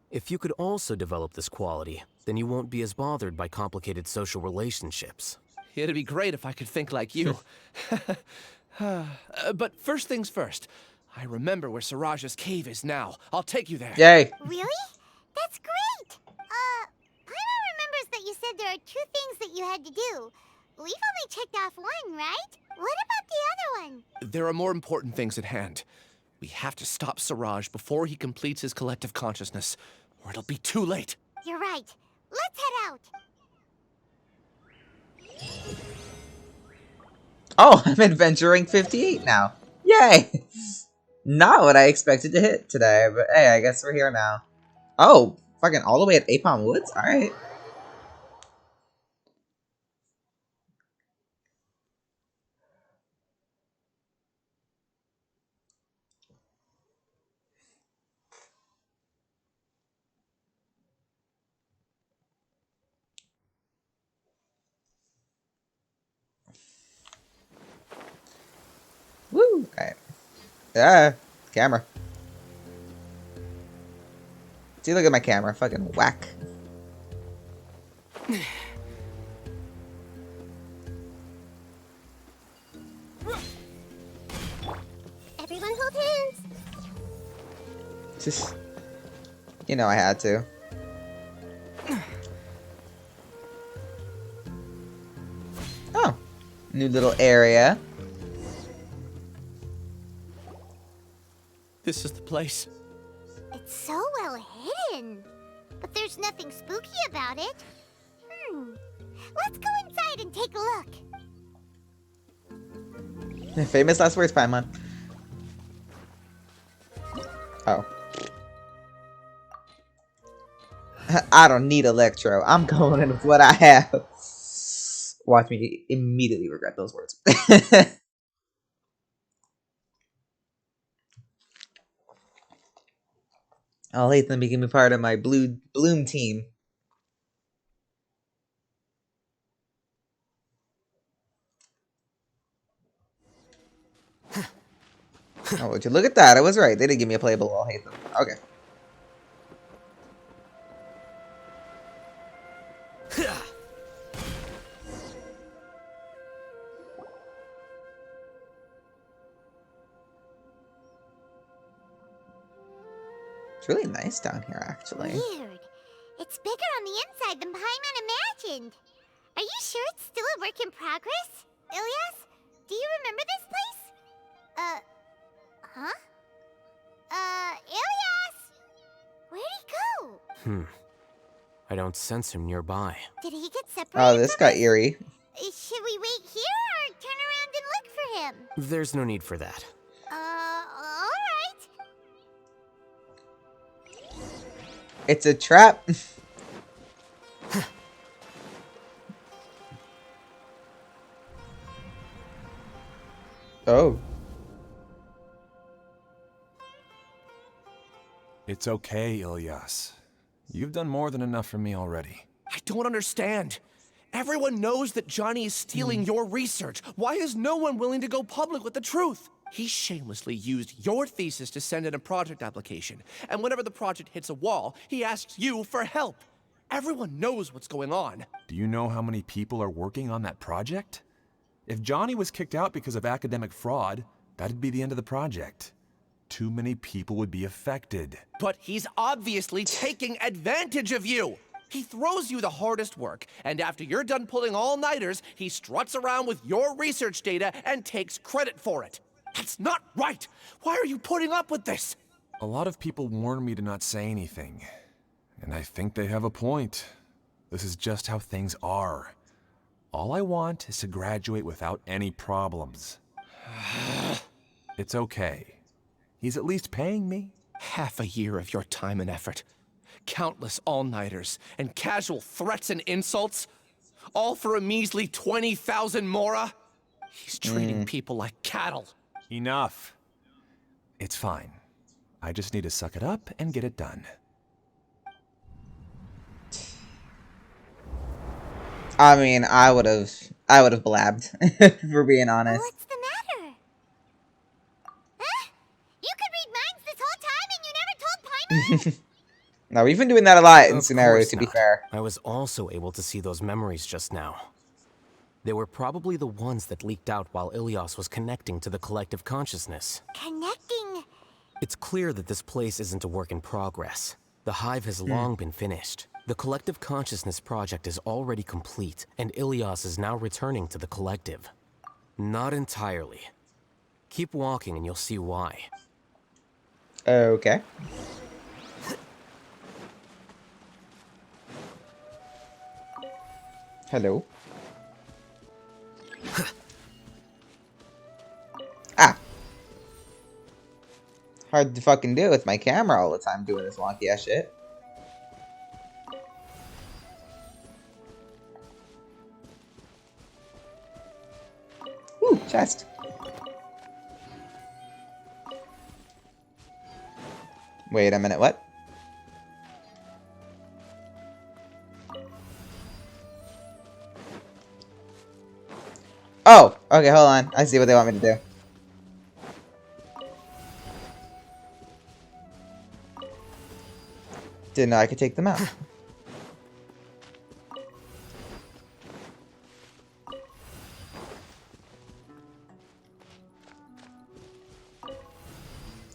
If you could also develop this quality, then you won't be as bothered by complicated social relationships. It'd be great if I could think like you. But first things first. I remember where Siraj's cave is now. I'll take you there. Yay. Really? That's great! Paimon remembers that you said there are 2 things that you had to do. We've only checked off 1, right? What about the other one? There are more important things at hand. We have to stop Siraj before he completes his collective consciousness, or it'll be too late. You're right. Let's head out. Oh, I'm adventuring 58 now. Yay! Not what I expected to hit today, but hey, I guess we're here now. Oh, fucking all the way at Apon Woods? Alright. Woo! Alright. Yeah, camera. See, look at my camera. Fucking whack. Everyone hold hands. Just, you know I had to. Oh, new little area. This is the place. It's so well hidden. But there's nothing spooky about it. Let's go inside and take a look. Famous last words, Paimon. Oh. I don't need Electro. I'm going in with what I have. Watch me immediately regret those words. Alhaitham became a part of my Bloom team. Oh, would you look at that? I was right. They didn't give me a playable Alhaitham. Okay. It's really nice down here, actually. Weird. It's bigger on the inside than Paimon imagined. Are you sure it's still a work in progress? Ilyas, do you remember this place? Huh? Ilyas! Where'd he go? I don't sense him nearby. Did he get separated? Oh, this got eerie. Should we wait here or turn around and look for him? There's no need for that. Alright. It's a trap. Oh. It's okay, Ilyas. You've done more than enough for me already. I don't understand. Everyone knows that Johnny is stealing your research. Why is no one willing to go public with the truth? He shamelessly used your thesis to send in a project application, and whenever the project hits a wall, he asks you for help. Everyone knows what's going on. Do you know how many people are working on that project? If Johnny was kicked out because of academic fraud, that'd be the end of the project. Too many people would be affected. But he's obviously taking advantage of you. He throws you the hardest work, and after you're done pulling all-nighters, he struts around with your research data and takes credit for it. That's not right! Why are you putting up with this? A lot of people warn me to not say anything, and I think they have a point. This is just how things are. All I want is to graduate without any problems. It's okay. He's at least paying me. Half a year of your time and effort. Countless all-nighters and casual threats and insults. All for a measly 20,000 mora? He's treating people like cattle. Enough. It's fine. I just need to suck it up and get it done. I mean, I would have blabbed, for being honest. What's the matter? Huh? You could read minds this whole time and you never told Paimon? No, we've been doing that a lot in Of scenarios, course to be not. fair. I was also able to see those memories just now. They were probably the ones that leaked out while Ilyas was connecting to the collective consciousness. Connecting? It's clear that this place isn't a work in progress. The hive has long been finished. The collective consciousness project is already complete, and Ilyas is now returning to the collective. Not entirely. Keep walking and you'll see why. Okay. Hello. Ah. Hard to fucking do with my camera all the time doing this wonky ass shit. Ooh, chest. Wait a minute, what? Oh, okay, hold on. I see what they want me to do. Didn't know I could take them out.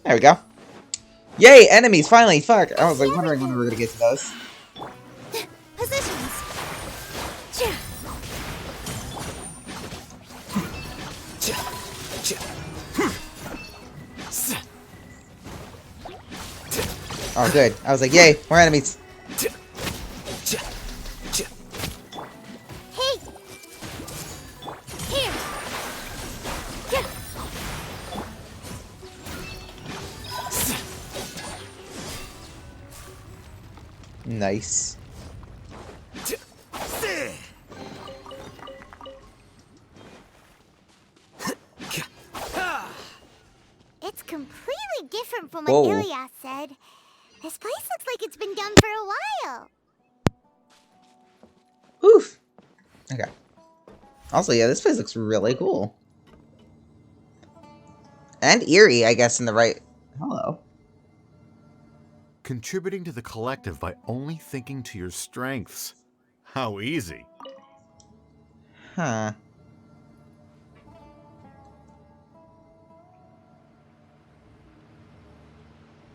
There we go. Yay, enemies, finally, fuck. I was like wondering when we were gonna get to those. Positions. Cha. Oh, good. I was like, yay, more enemies. Hey. Here. Yeah. Nice. It's completely different from what Whoa. Ilyas said. This place looks like it's been done for a while. Oof. Okay. Also, yeah, this place looks really cool. And eerie, I guess, in the right... Hello. Contributing to the collective by only thinking to your strengths. How easy. Huh.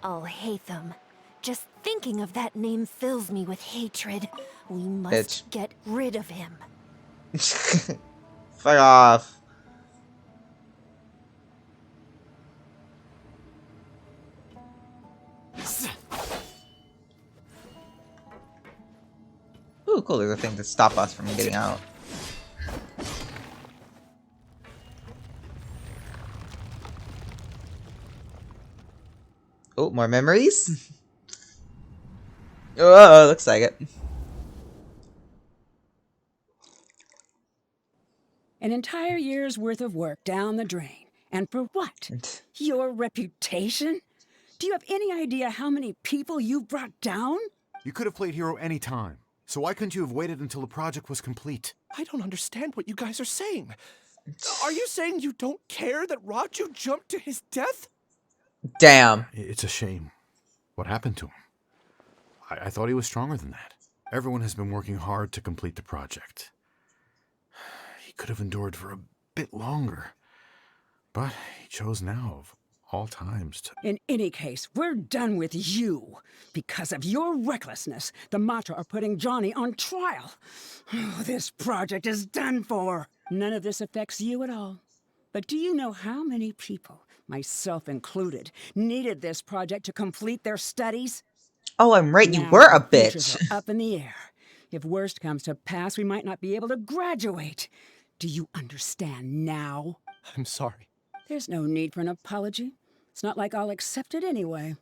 Alhaitham. Just thinking of that name fills me with hatred. We must Bitch. get rid of him. Fuck off. Ooh, cool. There's a thing to stop us from getting out. Oh, more memories? Oh, looks like it. An entire year's worth of work down the drain. And for what? Your reputation? Do you have any idea how many people you brought down? You could have played hero any time. So why couldn't you have waited until the project was complete? I don't understand what you guys are saying. Are you saying you don't care that Raju jumped to his death? Damn. It's a shame. What happened to him? I thought he was stronger than that. Everyone has been working hard to complete the project. He could have endured for a bit longer. But he chose now, of all times, to... In any case, we're done with you. Because of your recklessness, the Matra are putting Johnny on trial. This project is done for. None of this affects you at all. But do you know how many people, myself included, needed this project to complete their studies? Oh, I'm right. Now, You were a our futures bitch. are up in the air. If worst comes to pass, we might not be able to graduate. Do you understand now? I'm sorry. There's no need for an apology. It's not like I'll accept it anyway.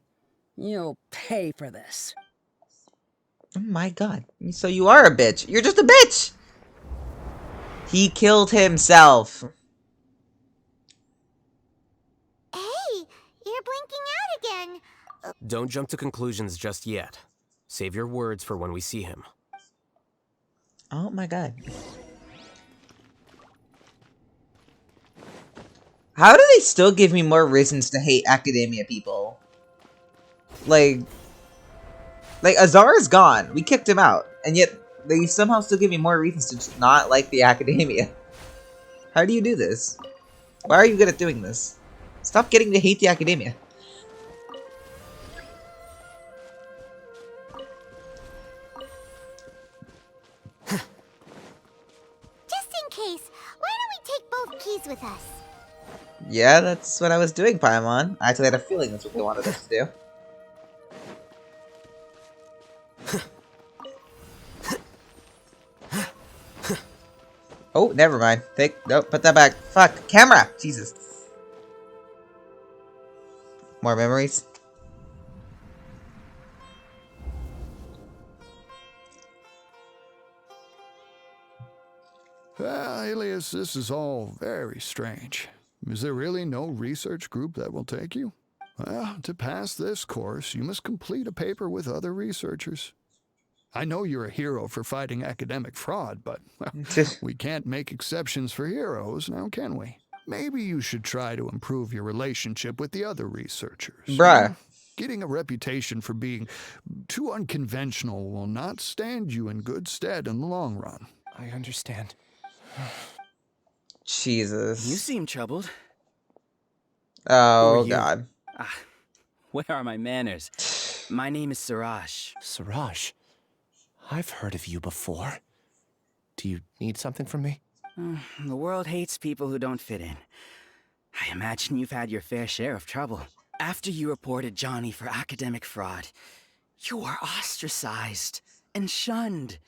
You'll pay for this. Oh my god. So you are a bitch. You're just a bitch! He killed himself. Hey, you're blinking out again. Don't jump to conclusions just yet. Save your words for when we see him. Oh my god. How do they still give me more reasons to hate academia people? Like Azar is gone. We kicked him out. And yet, they somehow still give me more reasons to just not like the academia. How do you do this? Why are you good at doing this? Stop getting to hate the academia. Just in case, why don't we take both keys with us? Yeah, that's what I was doing, Paimon. I actually had a feeling that's what they wanted us to do. Oh, never mind. Nope, put that back. Fuck, camera! Jesus. More memories? Alias, this is all very strange. Is there really no research group that will take you? Well, to pass this course, you must complete a paper with other researchers. I know you're a hero for fighting academic fraud, but well, we can't make exceptions for heroes, now can we? Maybe you should try to improve your relationship with the other researchers. Bruh. Getting a reputation for being too unconventional will not stand you in good stead in the long run. I understand. Jesus. You seem troubled. Oh, God. Where are my manners? My name is Siraj. Siraj? I've heard of you before. Do you need something from me? The world hates people who don't fit in. I imagine you've had your fair share of trouble. After you reported Johnny for academic fraud, you were ostracized and shunned.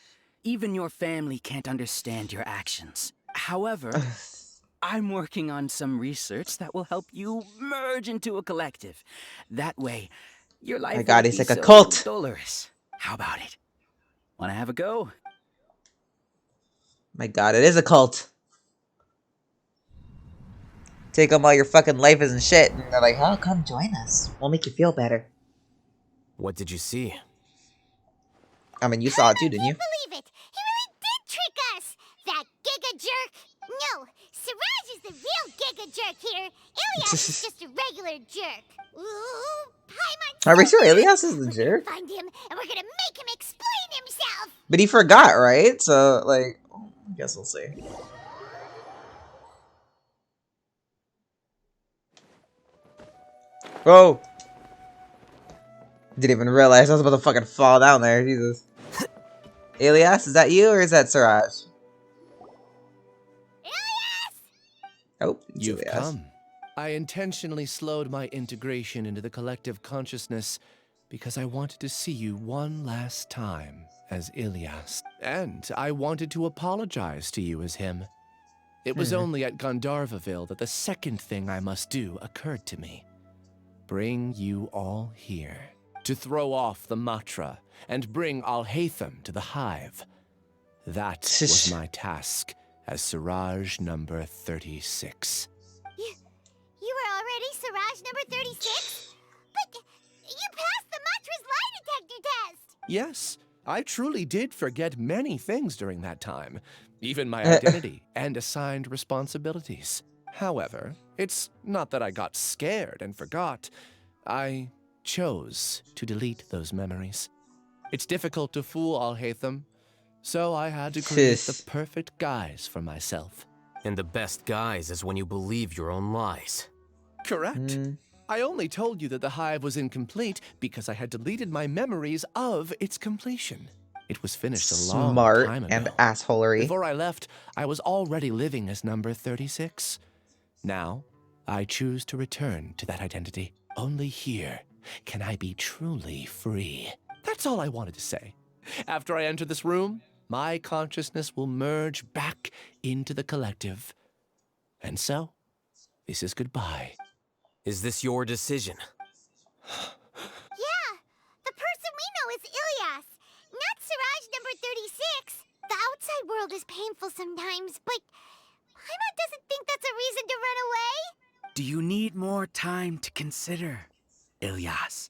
Even your family can't understand your actions. However, I'm working on some research that will help you merge into a collective. That way, your life My God, won't he's be like a so cult. dolorous. How about it? Wanna have a go? My God, it is a cult. Take them all your fucking life isn't shit. And they're like, oh, come join us. We'll make you feel better. What did you see? I mean, you saw it too, didn't you? Believe it! He really did trick us! That giga jerk! No, Siraj is the real giga jerk here. Ilias is just a regular jerk. Ooh, Paimon. Are we sure Ilias is the jerk? Find him, and we're gonna make him explain himself. But he forgot, right? So, like, I guess we'll see. Whoa! Didn't even realize I was about to fucking fall down there. Jesus. Ilias, is that you or is that Siraj? Oh, You've Ilias. come. I intentionally slowed my integration into the collective consciousness because I wanted to see you one last time as Ilias. And I wanted to apologize to you as him. It was only at Gandharvaville that the second thing I must do occurred to me. Bring you all here. to throw off the Matra and bring Alhaitham to the hive. That was my task as Siraj number 36. You were already Siraj number 36? But you passed the Matra's lie detector test! Yes, I truly did forget many things during that time, even my identity and assigned responsibilities. However, it's not that I got scared and forgot. I chose to delete those memories. It's difficult to fool Alhaitham, so I had to create the perfect guise for myself. And the best guise is when you believe your own lies. Correct. I only told you that the hive was incomplete because I had deleted my memories of its completion. It was finished a long time ago. And assholery. Before I left, I was already living as number 36. Now, I choose to return to that identity. Only here can I be truly free. That's all I wanted to say. After I enter this room, my consciousness will merge back into the collective. And so, this is goodbye. Is this your decision? Yeah, the person we know is Ilyas, not Siraj number 36. The outside world is painful sometimes, but Paimon doesn't think that's a reason to run away. Do you need more time to consider, Ilyas?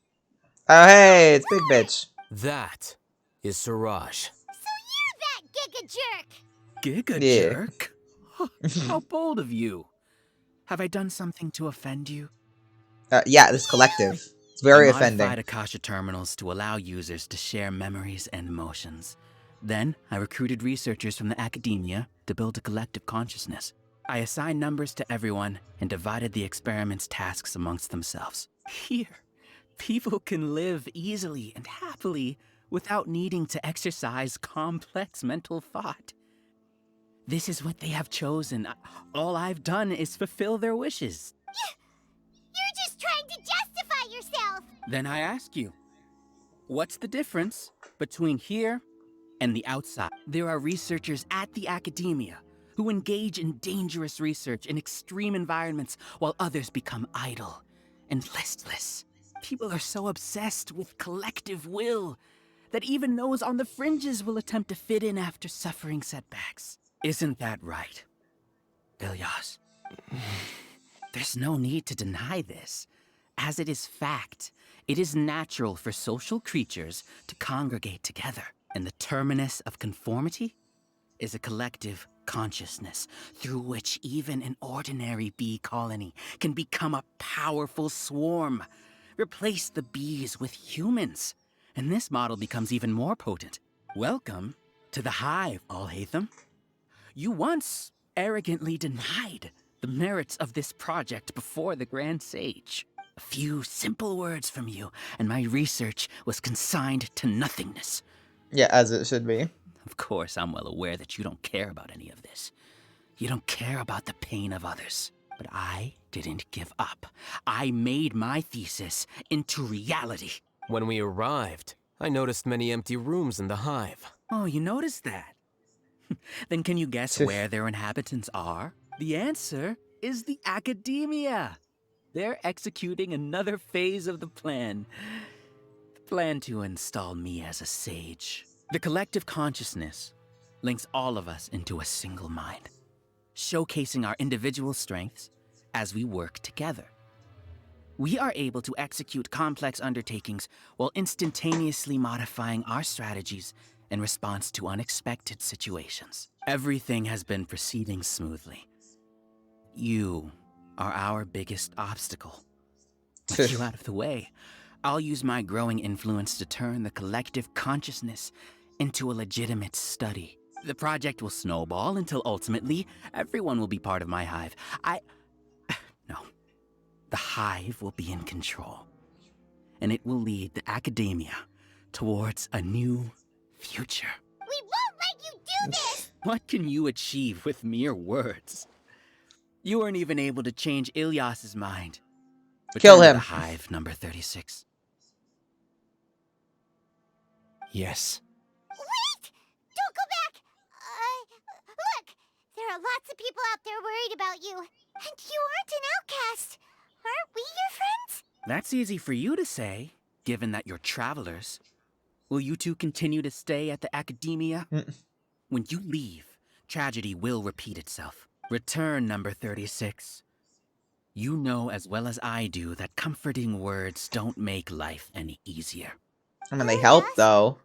Oh, hey, it's Big Bitch. That is Siraj. So you're that Giga Jerk! Giga Yeah. jerk? How bold of you. Have I done something to offend you? Yeah, this collective. It's very I offending. modified Akasha terminals to allow users to share memories and emotions. Then, I recruited researchers from the academia to build a collective consciousness. I assigned numbers to everyone and divided the experiment's tasks amongst themselves. Here, people can live easily and happily without needing to exercise complex mental thought. This is what they have chosen. All I've done is fulfill their wishes. You're just trying to justify yourself! Then I ask you, what's the difference between here and the outside? There are researchers at the academia who engage in dangerous research in extreme environments while others become idle and listless. People are so obsessed with collective will that even those on the fringes will attempt to fit in after suffering setbacks. Isn't that right, Ilyas? There's no need to deny this, as it is fact. It is natural for social creatures to congregate together, and the terminus of conformity is a collective consciousness through which even an ordinary bee colony can become a powerful swarm. Replace the bees with humans, and this model becomes even more potent. Welcome to the hive, Alhaitham. You once arrogantly denied the merits of this project before the Grand Sage. A few simple words from you, and my research was consigned to nothingness. Yeah, as it should be. Of course, I'm well aware that you don't care about any of this. You don't care about the pain of others. But I didn't give up. I made my thesis into reality. When we arrived, I noticed many empty rooms in the hive. Oh, you noticed that? Then can you guess where their inhabitants are? The answer is the academia. They're executing another phase of the plan. The plan to install me as a sage. The collective consciousness links all of us into a single mind, showcasing our individual strengths as we work together. We are able to execute complex undertakings while instantaneously modifying our strategies in response to unexpected situations. Everything has been proceeding smoothly. You are our biggest obstacle. With you out of the way, I'll use my growing influence to turn the collective consciousness into a legitimate study. The project will snowball until ultimately everyone will be part of my hive. No. The hive will be in control. And it will lead the academia towards a new future. We won't let you do this! What can you achieve with mere words? You weren't even able to change Ilyas's mind. Kill Return to him. the hive, number 36. Yes. Wait! Don't go back! Look! There are lots of people out there worried about you. And you aren't an outcast. Aren't we your friends? That's easy for you to say. given that you're travelers. Will you two continue to stay at the academia? When you leave, tragedy will repeat itself. Return, number 36. You know as well as I do that comforting words don't make life any easier. I mean, they help, though.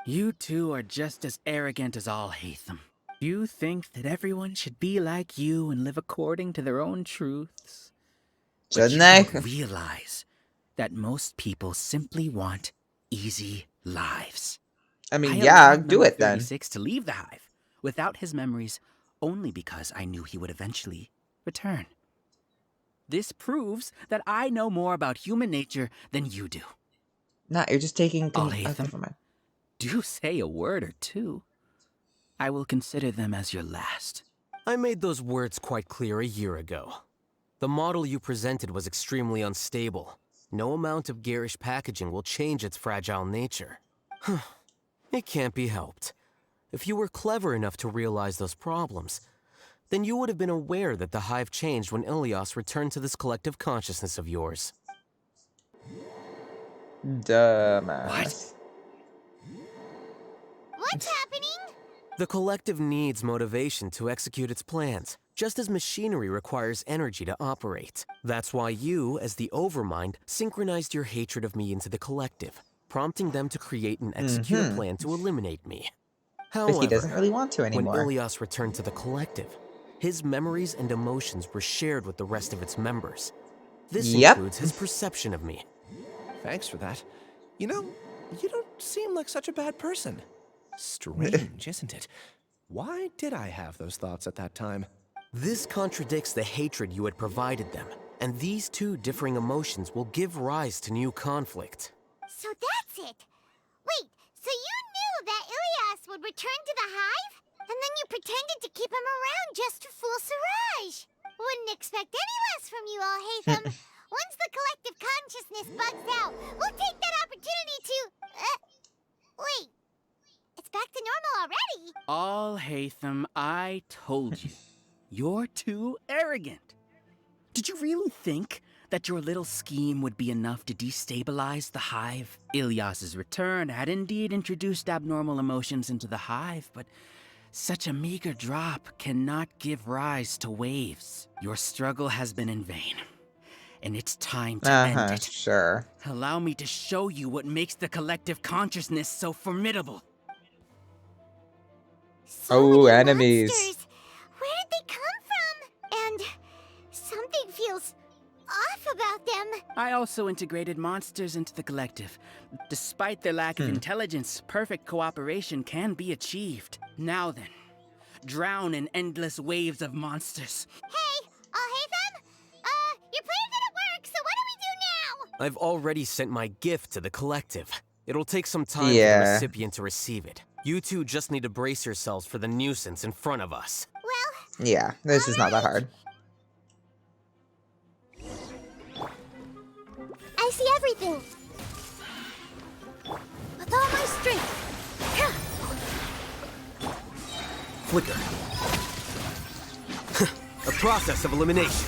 You two are just as arrogant as Alhaitham. You think that everyone should be like you and live according to their own truths. Shouldn't but you they? don't realize that most people simply want easy lives. I mean, I yeah, allowed do number it then. 36 to leave the hive without his memories only because I knew he would eventually return. This proves that I know more about human nature than you do. Nah, you're just taking... Alhaitham, never mind. do say a word or two. I will consider them as your last. I made those words quite clear a year ago. The model you presented was extremely unstable. No amount of garish packaging will change its fragile nature. It can't be helped. If you were clever enough to realize those problems, then you would have been aware that the hive changed when Ilias returned to this collective consciousness of yours. Dumbass. What's happening? The collective needs motivation to execute its plans, just as machinery requires energy to operate. That's why you, as the Overmind, synchronized your hatred of me into the collective, prompting them to create and execute a plan to eliminate me. However, But he doesn't really want to anymore. When Ilias returned to the collective, his memories and emotions were shared with the rest of its members. This includes his perception of me. Thanks for that. You know, you don't seem like such a bad person. Strange, isn't it? Why did I have those thoughts at that time? This contradicts the hatred you had provided them, and these two differing emotions will give rise to new conflict. So that's it. Wait, so you knew that Ilias would return to the hive? And then you pretended to keep him around just to fool Siraj. Wouldn't expect any less from you, Alhaitham. Once the collective consciousness bugs out, we'll take that opportunity to... wait. It's back to normal already. Alhaitham, I told you. You're too arrogant. Did you really think that your little scheme would be enough to destabilize the hive? Ilias's return had indeed introduced abnormal emotions into the hive, but such a meager drop cannot give rise to waves. Your struggle has been in vain, and it's time to end it. Sure. Allow me to show you what makes the collective consciousness so formidable. Enemies. Monsters. Where did they come from? And something feels off about them. I also integrated monsters into the collective. Despite their lack of intelligence, perfect cooperation can be achieved. Now then, drown in endless waves of monsters. Hey, Alhaitham? Your plan didn't work, so what do we do now? I've already sent my gift to the collective. It'll take some time for the recipient to receive it. You two just need to brace yourselves for the nuisance in front of us. Well... Yeah, this is not that hard. I see everything. With all my strength. Flicker. A process of elimination.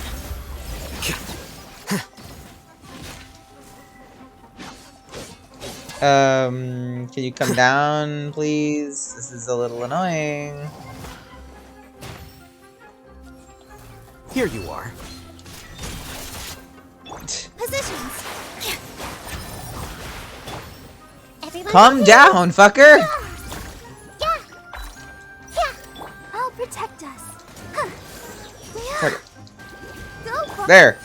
Can you come down, please? This is a little annoying. Here you are. Positions. Calm down, fucker! I'll protect us. There.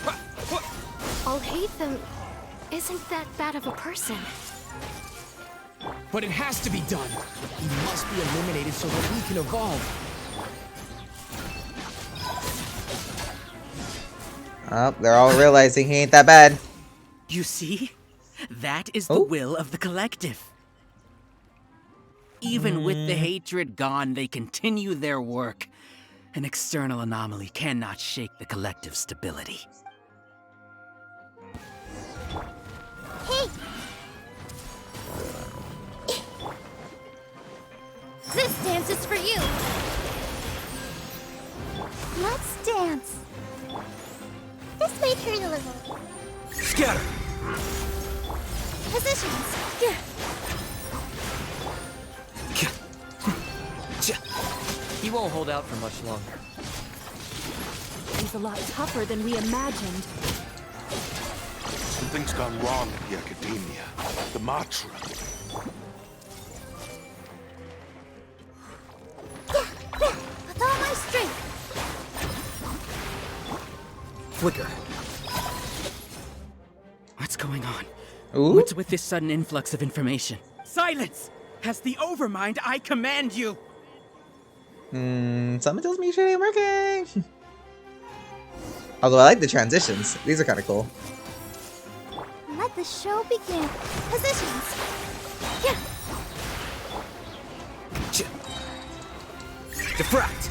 Alhaitham isn't that bad of a person. But it has to be done. He must be eliminated so that we can evolve. Oh, they're all realizing he ain't that bad. You see? That is the will of the collective. Even with the hatred gone, they continue their work. An external anomaly cannot shake the collective stability. Hey! This dance is for you! Let's dance. This may hurt a little. Scatter! Positions. He won't hold out for much longer. He's a lot tougher than we imagined. Something's gone wrong at the Academia. The Matra. With all my strength. Flicker. What's going on? Ooh. What's with this sudden influx of information? Silence! As the Overmind, I command you! Something tells me shit ain't working. Although I like the transitions. These are kind of cool. Let the show begin. Positions. Yeah. Diffract!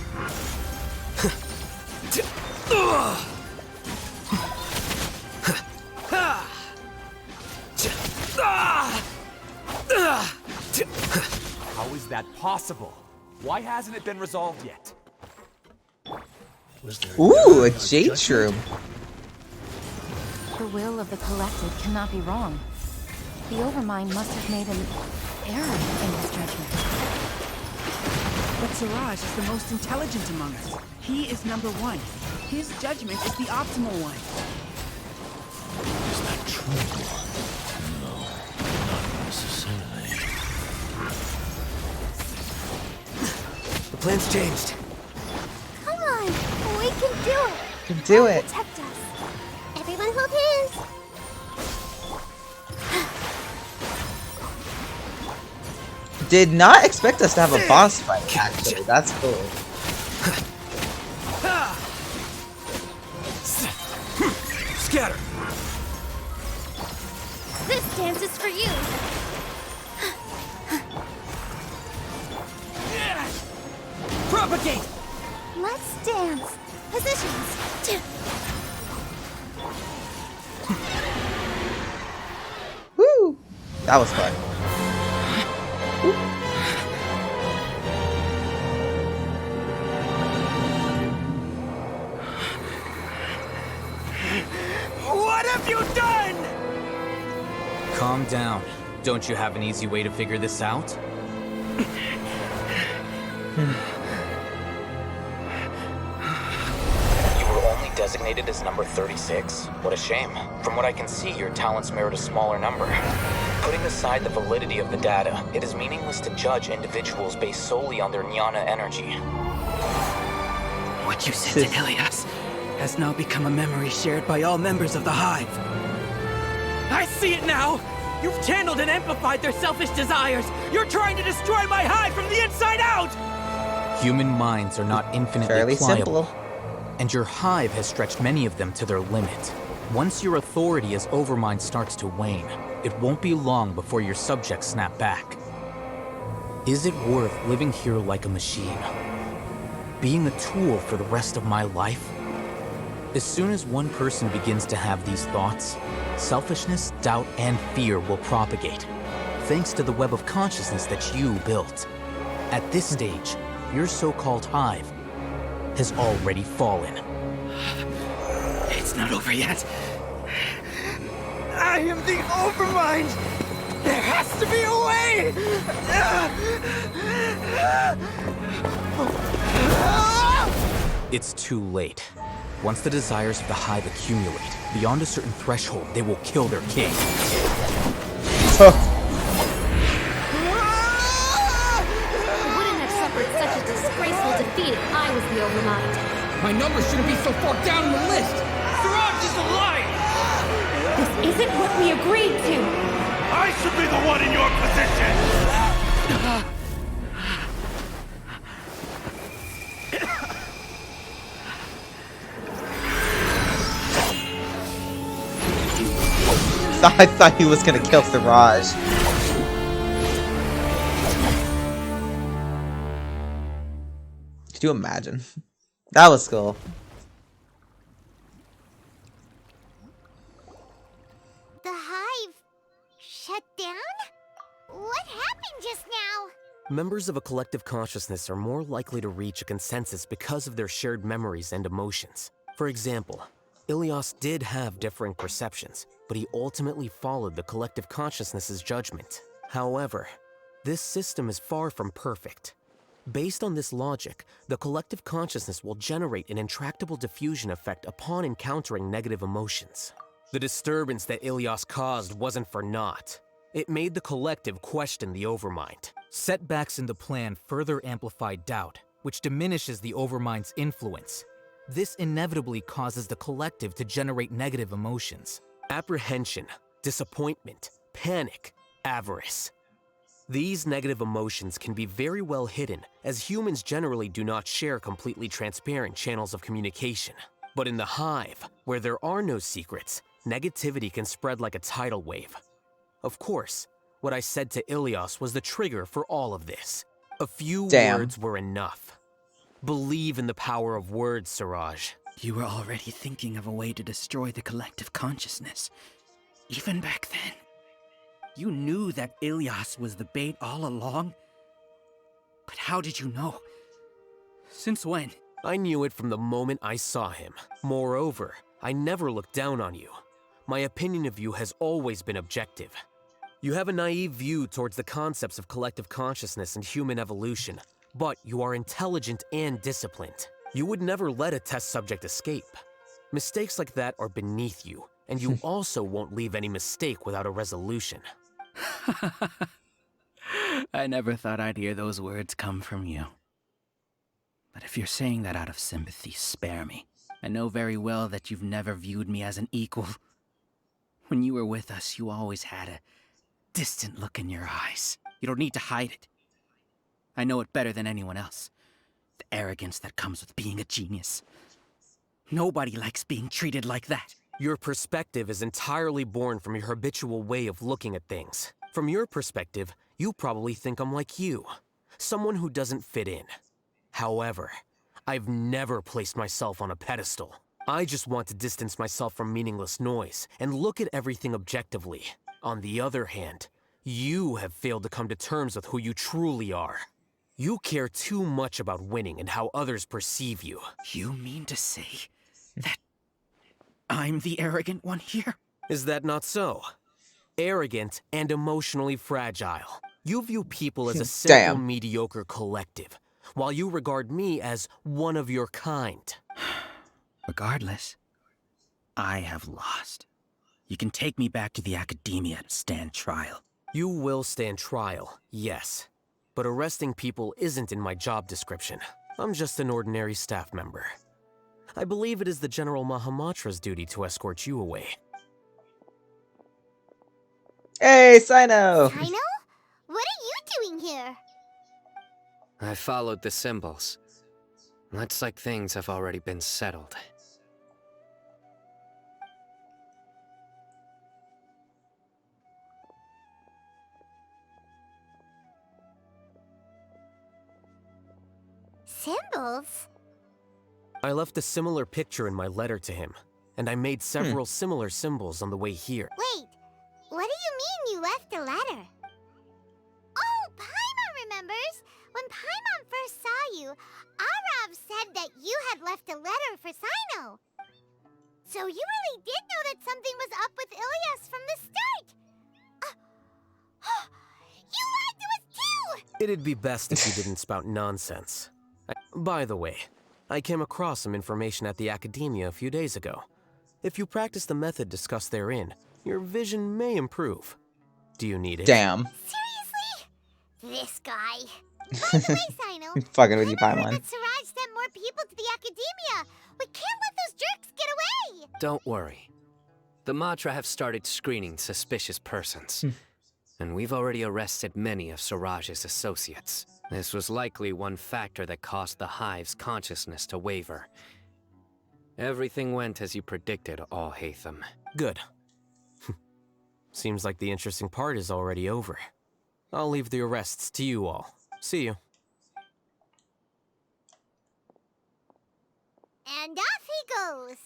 How is that possible? Why hasn't it been resolved yet? Ooh, a jade shroom. The will of the collective cannot be wrong. The Overmind must have made an error in his judgment. But Siraj is the most intelligent among us. He is number one. His judgment is the optimal one. Is that true? No, not necessarily. The plan's changed. Come on. We can do it. Can do it. Protect us. Everyone hold hands. Did not expect us to have a boss fight, actually. That's cool. Scatter! This dance is for you. Propagate! Let's dance. Positions. Woo! That was fun. What have you done? Calm down. Don't you have an easy way to figure this out? You were only designated as number 36? What a shame. From what I can see, your talents merit a smaller number. Putting aside the validity of the data, it is meaningless to judge individuals based solely on their jnana energy. What you said to Ilias has now become a memory shared by all members of the Hive. I see it now! You've channeled and amplified their selfish desires! You're trying to destroy my Hive from the inside out! Human minds are not infinitely Fairly pliable. simple. And your Hive has stretched many of them to their limit. Once your authority as Overmind starts to wane, it won't be long before your subjects snap back. Is it worth living here like a machine? Being a tool for the rest of my life? As soon as one person begins to have these thoughts, selfishness, doubt, and fear will propagate, thanks to the web of consciousness that you built. At this stage, your so-called Hive has already fallen. It's not over yet. I am the Overmind! There has to be a way! It's too late. Once the desires of the Hive accumulate, beyond a certain threshold, they will kill their king. I wouldn't have suffered such a disgraceful defeat if I was the Overmind. My number shouldn't be so far down the list! Siraj is alive! This isn't what we agreed to! I should be the one in your position! I thought he was gonna kill Siraj. Could you imagine? That was cool. The Hive shut down? What happened just now? Members of a collective consciousness are more likely to reach a consensus because of their shared memories and emotions. For example, Ilias did have differing perceptions, but he ultimately followed the collective consciousness's judgment. However, this system is far from perfect. Based on this logic, the collective consciousness will generate an intractable diffusion effect upon encountering negative emotions. The disturbance that Ilias caused wasn't for naught. It made the collective question the Overmind. Setbacks in the plan further amplify doubt, which diminishes the Overmind's influence. This inevitably causes the collective to generate negative emotions. Apprehension, disappointment, panic, avarice. These negative emotions can be very well hidden, as humans generally do not share completely transparent channels of communication. But in the hive, where there are no secrets, negativity can spread like a tidal wave. Of course, what I said to Ilias was the trigger for all of this. A few words were enough. Believe in the power of words, Siraj. You were already thinking of a way to destroy the collective consciousness. Even back then. You knew that Ilias was the bait all along? But how did you know? Since when? I knew it from the moment I saw him. Moreover, I never looked down on you. My opinion of you has always been objective. You have a naive view towards the concepts of collective consciousness and human evolution, but you are intelligent and disciplined. You would never let a test subject escape. Mistakes like that are beneath you, and you also won't leave any mistake without a resolution. I never thought I'd hear those words come from you. But if you're saying that out of sympathy, spare me. I know very well that you've never viewed me as an equal. When you were with us, you always had a distant look in your eyes. You don't need to hide it. I know it better than anyone else. The arrogance that comes with being a genius. Nobody likes being treated like that. Your perspective is entirely born from your habitual way of looking at things. From your perspective, you probably think I'm like you, someone who doesn't fit in. However, I've never placed myself on a pedestal. I just want to distance myself from meaningless noise and look at everything objectively. On the other hand, you have failed to come to terms with who you truly are. You care too much about winning and how others perceive you. You mean to say that I'm the arrogant one here? Is that not so? Arrogant and emotionally fragile. You view people as a simple, mediocre collective, while you regard me as one of your kind. Regardless, I have lost. You can take me back to the academia to stand trial. You will stand trial, yes. But arresting people isn't in my job description. I'm just an ordinary staff member. I believe it is the General Mahamatra's duty to escort you away. Hey, Sino! Sino? What are you doing here? I followed the symbols. Looks like things have already been settled. Symbols? I left a similar picture in my letter to him, and I made several similar symbols on the way here. Wait, what do you mean you left a letter? Oh, Paimon remembers! When Paimon first saw you, Arav said that you had left a letter for Sino. So you really did know that something was up with Ilias from the start! You lied to us too! It'd be best if you didn't spout nonsense. By the way, I came across some information at the Academia a few days ago. If you practice the method discussed therein, your vision may improve. Do you need it? Damn. Seriously? This guy. By the way, Sino, Fucking with you, I heard Paimon. that Siraj sent more people to the Academia. We can't let those jerks get away. Don't worry. The Matra have started screening suspicious persons. And we've already arrested many of Siraj's associates. This was likely one factor that caused the Hive's consciousness to waver. Everything went as you predicted, Alhaitham. Good. Seems like the interesting part is already over. I'll leave the arrests to you all. See you. And off he goes.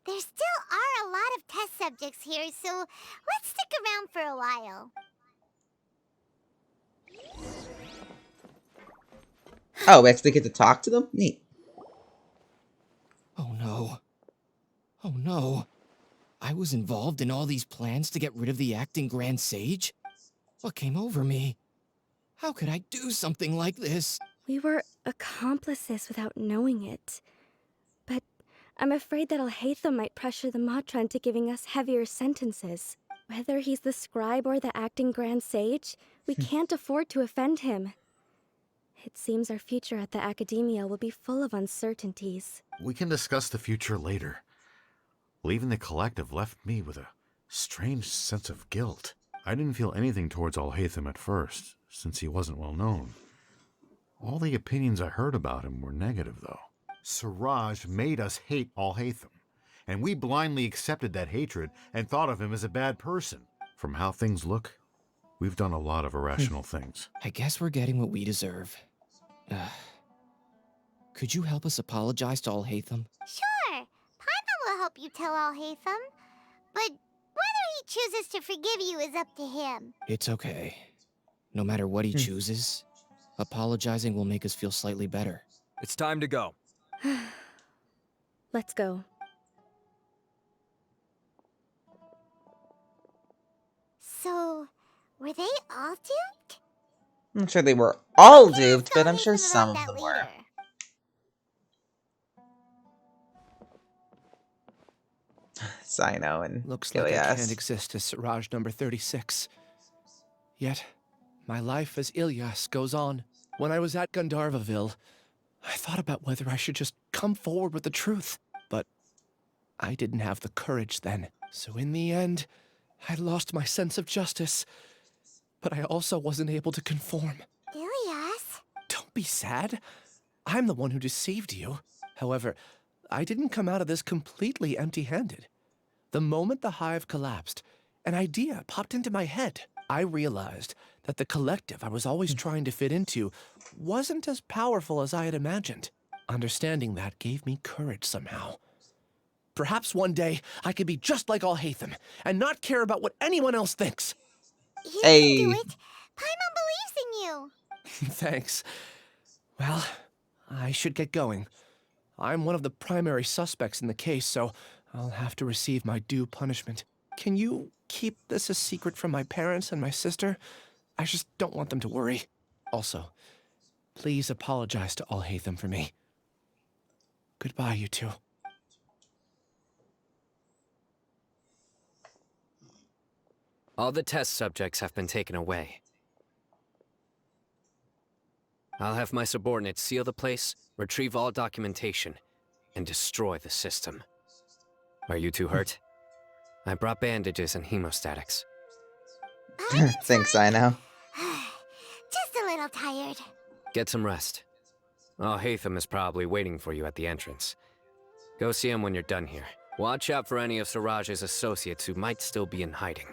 There still are a lot of test subjects here, so let's stick around for a while. Oh, we actually get to talk to them? Neat. Oh no. Oh no. I was involved in all these plans to get rid of the acting Grand Sage? What came over me? How could I do something like this? We were accomplices without knowing it. But I'm afraid that Alhaitham might pressure the Matra into giving us heavier sentences. Whether he's the scribe or the acting Grand Sage, we can't afford to offend him. It seems our future at the Academia will be full of uncertainties. We can discuss the future later. Leaving the collective left me with a strange sense of guilt. I didn't feel anything towards Alhaitham at first, since he wasn't well known. All the opinions I heard about him were negative, though. Siraj made us hate Alhaitham, and we blindly accepted that hatred and thought of him as a bad person. From how things look, we've done a lot of irrational things. I guess we're getting what we deserve. Could you help us apologize to Alhaitham? Sure. Paimon will help you tell Alhaitham. But whether he chooses to forgive you is up to him. It's okay. No matter what he chooses, apologizing will make us feel slightly better. It's time to go. Let's go. So, were they all duped? I'm sure they were all duped, but I'm sure some of them were. Sino and Looks Ilias. like I can't exist as Siraj number 36. Yet, my life as Ilias goes on. When I was at Gandharvaville, I thought about whether I should just come forward with the truth. But I didn't have the courage then. So in the end, I lost my sense of justice. But I also wasn't able to conform. Ilias? Don't be sad. I'm the one who deceived you. However, I didn't come out of this completely empty-handed. The moment the hive collapsed, an idea popped into my head. I realized that the collective I was always trying to fit into wasn't as powerful as I had imagined. Understanding that gave me courage somehow. Perhaps one day I could be just like Alhaitham and not care about what anyone else thinks. You can do it. Paimon believes in you. Thanks. Well, I should get going. I'm one of the primary suspects in the case, so I'll have to receive my due punishment. Can you keep this a secret from my parents and my sister? I just don't want them to worry. Also, please apologize to Alhaitham for me. Goodbye, you two. All the test subjects have been taken away. I'll have my subordinates seal the place, retrieve all documentation, and destroy the system. Are you two hurt? I brought bandages and hemostatics. Thanks, Sino. Just a little tired. Get some rest. Alhaitham is probably waiting for you at the entrance. Go see him when you're done here. Watch out for any of Siraj's associates who might still be in hiding.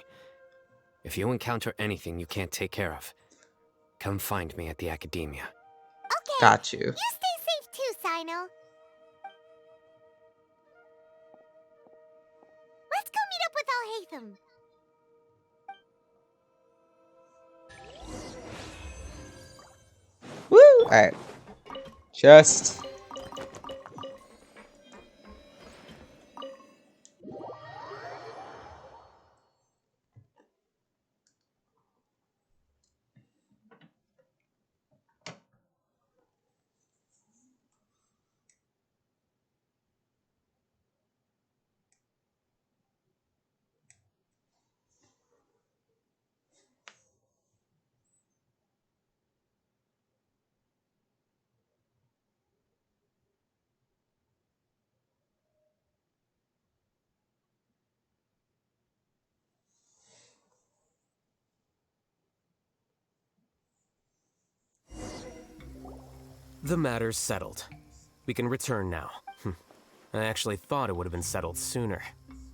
If you encounter anything you can't take care of, come find me at the Academia. Okay. Got you. You stay safe too, Sino. Let's go meet up with Alhaitham. Woo! Alright. Just... The matter's settled. We can return now. I actually thought it would have been settled sooner.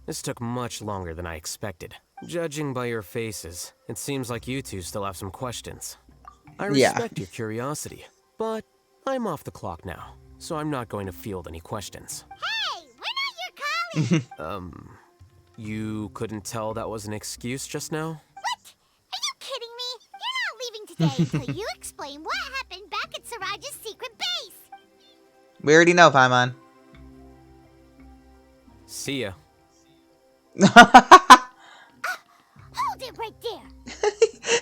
This took much longer than I expected. Judging by your faces, it seems like you two still have some questions. I respect your curiosity, but I'm off the clock now, so I'm not going to field any questions. Hey, we're not your colleagues! You couldn't tell that was an excuse just now? What? Are you kidding me? You're not leaving today until you explain what happened back at Siraj's secret base. We already know, Paimon. See ya. Hold it right there.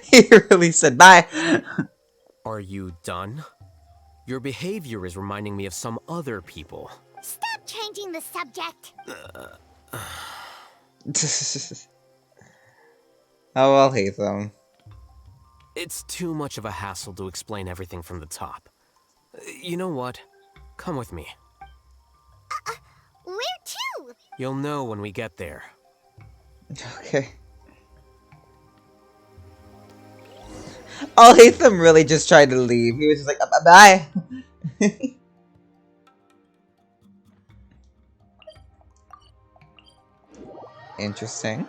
He really said bye. Are you done? Your behavior is reminding me of some other people. Stop changing the subject. Oh, I'll hate them. It's too much of a hassle to explain everything from the top. You know what? Come with me. Where to? You'll know when we get there. Okay. Alhaitham really just tried to leave. He was just like, bye. Interesting.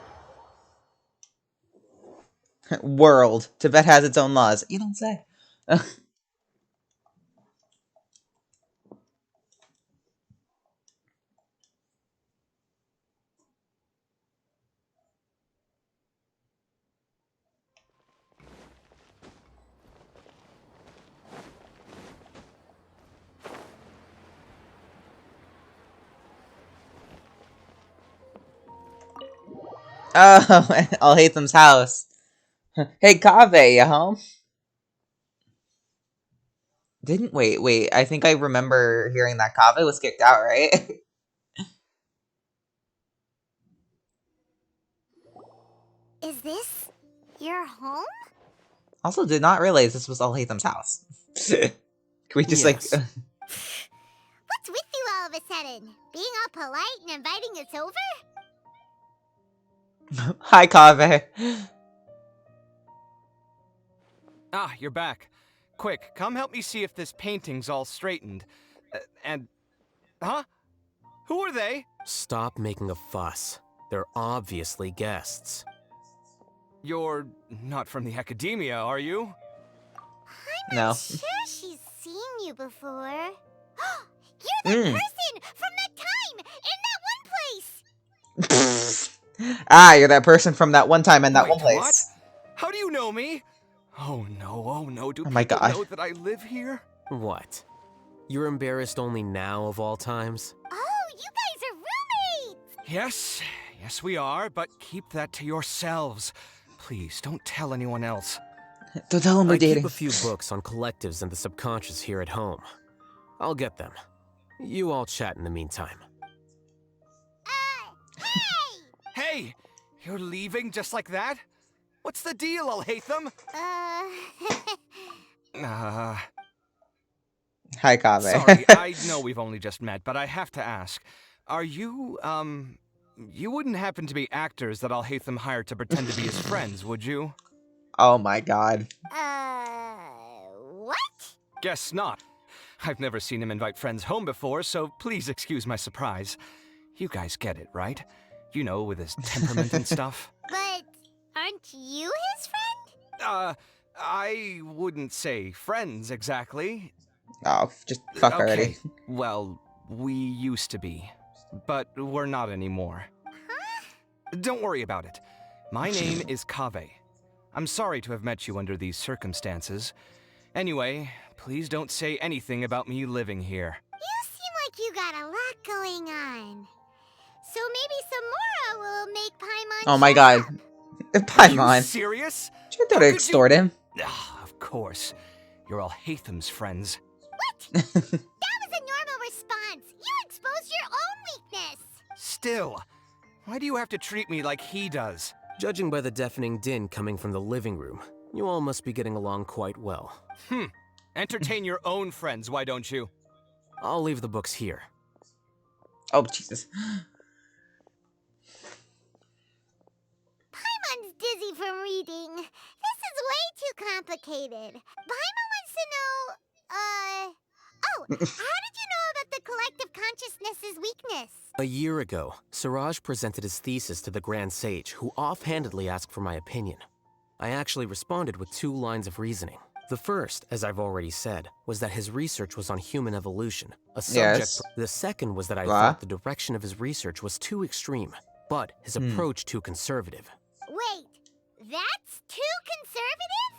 World. Tibet has its own laws. You don't say. Oh, Alhaitham's house. Hey, Kaveh, you home? Wait. I think I remember hearing that Kaveh was kicked out, right? Is this your home? Also, did not realize this was Alhaitham's house. Can we just like... What's with you all of a sudden? Being all polite and inviting us over? Hi, Kaveh. Ah, you're back. Quick, come help me see if this painting's all straightened. Huh? Who are they? Stop making a fuss. They're obviously guests. You're not from the academia, are you? I'm not sure she's seen you before. You're that person from that time in that one place. Ah, you're that person from that one time in that one place. What? How do you know me? Oh no, do my people God. know that I live here? What? You're embarrassed only now of all times? Oh, you guys are roommates! Yes, we are, but keep that to yourselves. Please, don't tell anyone else. Don't tell him we're I dating. keep a few books on collectives and the subconscious here at home. I'll get them. You all chat in the meantime. Hey! You're leaving just like that? What's the deal, Alhaitham? Hi, Kaveh. Sorry, I know we've only just met, but I have to ask. Are you, you wouldn't happen to be actors that Alhaitham hired to pretend to be his friends, would you? Oh my God. What? Guess not. I've never seen him invite friends home before, so please excuse my surprise. You guys get it, right? You know, with his temperament and stuff. But aren't you his friend? I wouldn't say friends exactly. Oh, just fuck already. Well, we used to be, but we're not anymore. Huh? Don't worry about it. My name is Kaveh. I'm sorry to have met you under these circumstances. Anyway, please don't say anything about me living here. You seem like you got a lot going on. So maybe Samora will make Paimon Oh my God. Paimon. Are you serious? You don't extort him. Of course. You're Alhaitham's friends. What? That was a normal response. You exposed your own weakness. Still, why do you have to treat me like he does? Judging by the deafening din coming from the living room, you all must be getting along quite well. Entertain your own friends, why don't you? I'll leave the books here. Oh, Jesus. Paimon's dizzy from reading. This is way too complicated. Paimon wants to know, how did you know about the collective consciousness's weakness? A year ago, Siraj presented his thesis to the Grand Sage, who offhandedly asked for my opinion. I actually responded with 2 lines of reasoning. The first, as I've already said, was that his research was on human evolution, a subject. Yes. The second was that I thought the direction of his research was too extreme, but his approach too conservative. Wait, that's too conservative?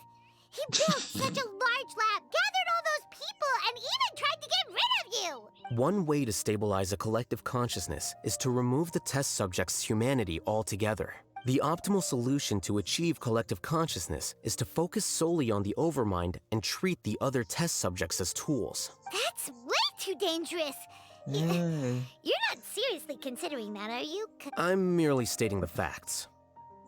He built such a large lab, gathered all those people, and even tried to get rid of you! One way to stabilize a collective consciousness is to remove the test subject's humanity altogether. The optimal solution to achieve collective consciousness is to focus solely on the overmind and treat the other test subjects as tools. That's way too dangerous! You're not seriously considering that, are you? I'm merely stating the facts.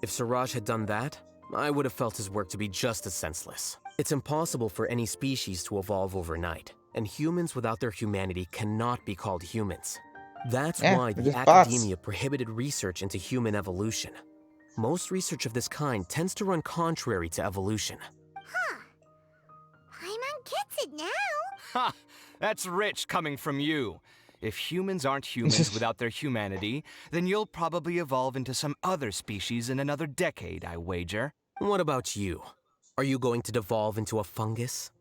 If Siraj had done that, I would have felt his work to be just as senseless. It's impossible for any species to evolve overnight, and humans without their humanity cannot be called humans. That's why the academia prohibited research into human evolution. Most research of this kind tends to run contrary to evolution. Huh. Paimon gets it now. Ha! That's rich coming from you. If humans aren't humans without their humanity, then you'll probably evolve into some other species in another decade, I wager. What about you? Are you going to devolve into a fungus?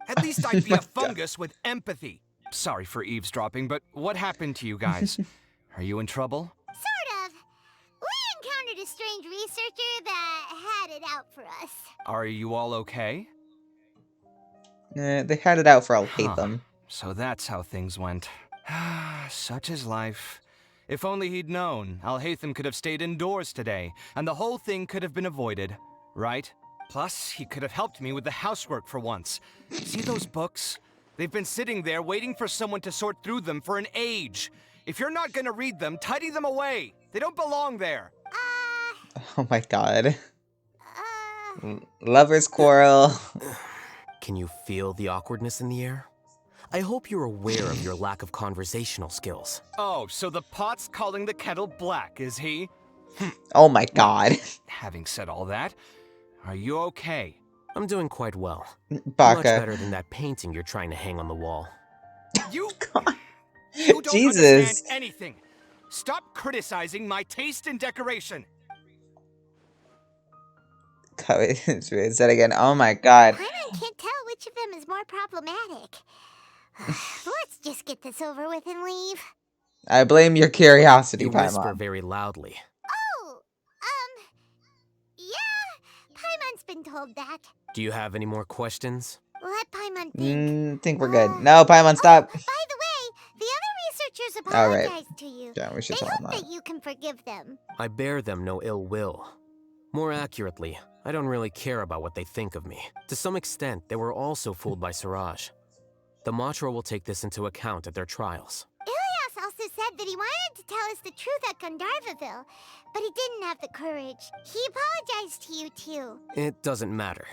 At least I'd be a fungus with empathy. Sorry for eavesdropping, but what happened to you guys? Are you in trouble? Sort of. We encountered a strange researcher that had it out for us. Are you all okay? They had it out for Alhaitham. So that's how things went. Such is life. If only he'd known, Alhaitham could have stayed indoors today, and the whole thing could have been avoided, right? Plus, he could have helped me with the housework for once. See those books? They've been sitting there waiting for someone to sort through them for an age. If you're not gonna read them, tidy them away. They don't belong there. Oh my god. Lovers quarrel. Can you feel the awkwardness in the air? I hope you're aware of your lack of conversational skills. Oh, so the pot's calling the kettle black, is he? Oh my god. Having said all that, are you okay? I'm doing quite well. Baka. Much better than that painting you're trying to hang on the wall. You don't Jesus. understand anything. Stop criticizing my taste in decoration. Say that again. Oh my god. Paimon can't tell which of them is more problematic. Let's just get this over with and leave. I blame your curiosity, You whisper Paimon. very loudly. Oh, yeah, Paimon's been told that. Do you have any more questions? Let Paimon think. Think we're good. No, Paimon, stop. By the way, the other researchers All right. apologize to you. Yeah, we should They tell them hope that. that you can forgive them. I bear them no ill will. More accurately, I don't really care about what they think of me. To some extent, they were also fooled by Siraj. The Matra will take this into account at their trials. Ilias also said that he wanted to tell us the truth at Gandharvaville, but he didn't have the courage. He apologized to you too. It doesn't matter.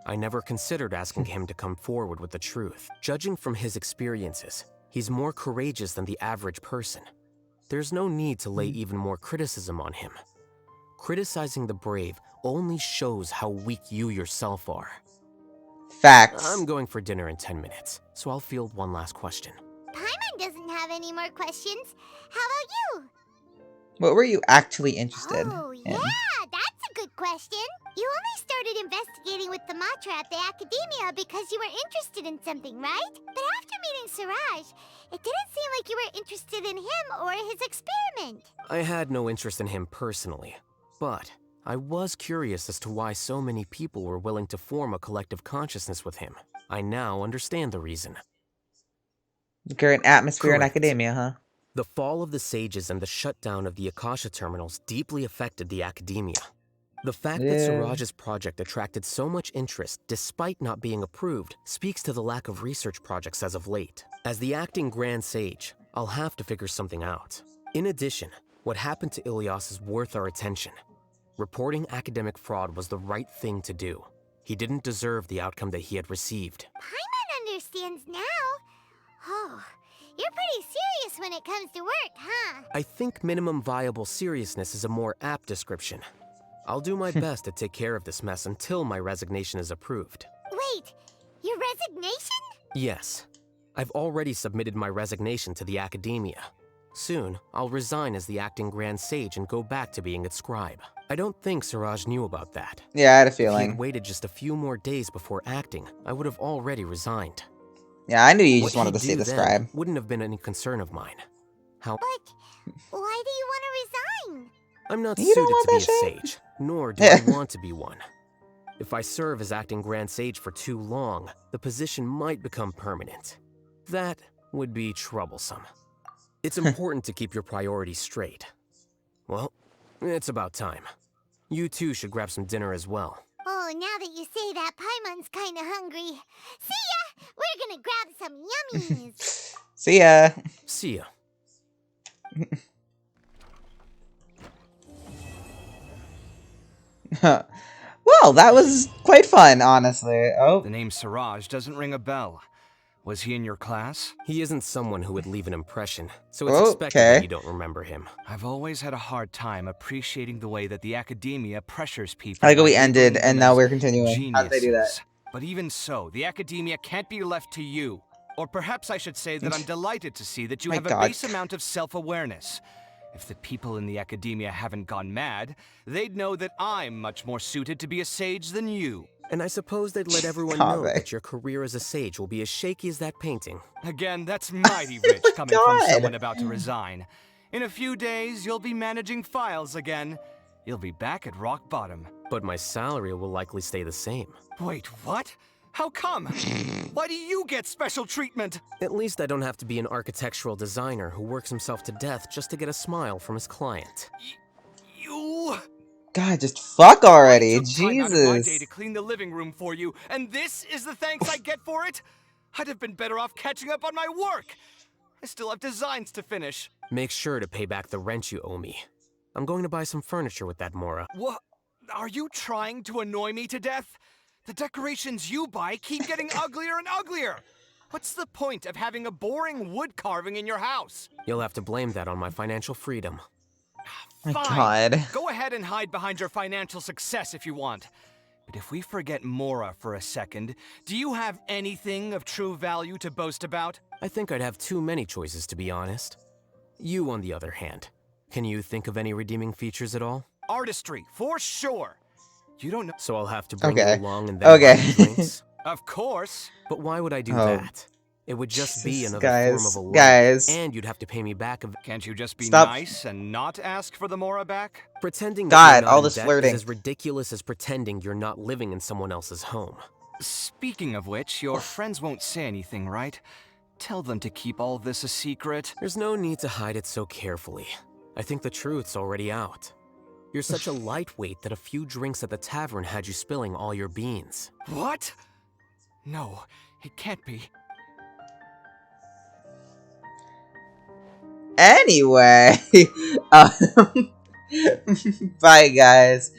I never considered asking him to come forward with the truth. Judging from his experiences, he's more courageous than the average person. There's no need to lay even more criticism on him. Criticizing the brave only shows how weak you yourself are. Facts. I'm going for dinner in 10 minutes, so I'll field one last question. Paimon doesn't have any more questions. How about you? What were you actually interested Oh, in? yeah, that's a good question. You only started investigating with the Matra at the Academia because you were interested in something, right? But after meeting Siraj, it didn't seem like you were interested in him or his experiment. I had no interest in him personally, but I was curious as to why so many people were willing to form a collective consciousness with him. I now understand the reason. The current atmosphere in Correct. academia, huh? The fall of the sages and the shutdown of the Akasha terminals deeply affected the academia. The fact that Yeah. Siraj's project attracted so much interest despite not being approved speaks to the lack of research projects as of late. As the acting Grand Sage, I'll have to figure something out. In addition, what happened to Ilias is worth our attention. Reporting academic fraud was the right thing to do. He didn't deserve the outcome that he had received. Paimon understands now. Oh, you're pretty serious when it comes to work, huh? I think minimum viable seriousness is a more apt description. I'll do my best to take care of this mess until my resignation is approved. Wait, your resignation? Yes, I've already submitted my resignation to the academia. Soon, I'll resign as the acting Grand Sage and go back to being its scribe. I don't think Siraj knew about that. Yeah, I had a If he feeling. had waited just a few more days before acting, I would have already resigned. Yeah, I knew you just What wanted to he'd see do the then scribe. wouldn't have been any concern of mine. How? But why do you want to resign? I'm not You don't suited want to be that a shit? sage, nor do I want to be one. If I serve as acting Grand Sage for too long, the position might become permanent. That would be troublesome. It's important to keep your priorities straight. Well, it's about time. You two should grab some dinner as well. Oh, now that you say that, Paimon's kinda hungry. See ya! We're gonna grab some yummies! See ya! See ya. Well, that was quite fun, honestly. Oh. The name Siraj doesn't ring a bell. Was he in your class? He isn't someone who would leave an impression, so it's expected that you don't remember him. I've always had a hard time appreciating the way that the academia pressures people. I like how we ended, and now we're continuing. How did they do that? But even so, the academia can't be left to you. Or perhaps I should say that I'm delighted to see that you have a base amount of self-awareness. If the people in the academia haven't gone mad, they'd know that I'm much more suited to be a sage than you. And I suppose they'd let everyone know that your career as a sage will be as shaky as that painting. Again, that's mighty rich coming from someone about to resign. In a few days, you'll be managing files again. You'll be back at rock bottom. But my salary will likely stay the same. Wait, what? How come? Why do you get special treatment? At least I don't have to be an architectural designer who works himself to death just to get a smile from his client. You... God, just fuck already. I took time out of my day Jesus. to clean the living room for you, and this is the thanks I get for it? I'd have been better off catching up on my work. I still have designs to finish. Make sure to pay back the rent you owe me. I'm going to buy some furniture with that, Mora. What? Are you trying to annoy me to death? The decorations you buy keep getting uglier and uglier. What's the point of having a boring wood carving in your house? You'll have to blame that on my financial freedom. My Fine. God. Go ahead and hide behind your financial success if you want. But if we forget Mora for a second, do you have anything of true value to boast about? I think I'd have too many choices, to be honest. You, on the other hand, can you think of any redeeming features at all? Artistry, for sure. You don't know. So I'll have to bring you along and then buy you drinks? Of course. But why would I do that? It would just be another form of a loan, and you'd have to pay me back. Can't you just be nice and not ask for the Mora back? Pretending God, that you're all not this in debt flirting. is as ridiculous as pretending you're not living in someone else's home. Speaking of which, your friends won't say anything, right? Tell them to keep all this a secret. There's no need to hide it so carefully. I think the truth's already out. You're such a lightweight that a few drinks at the tavern had you spilling all your beans. What? No, it can't be. Anyway, bye guys.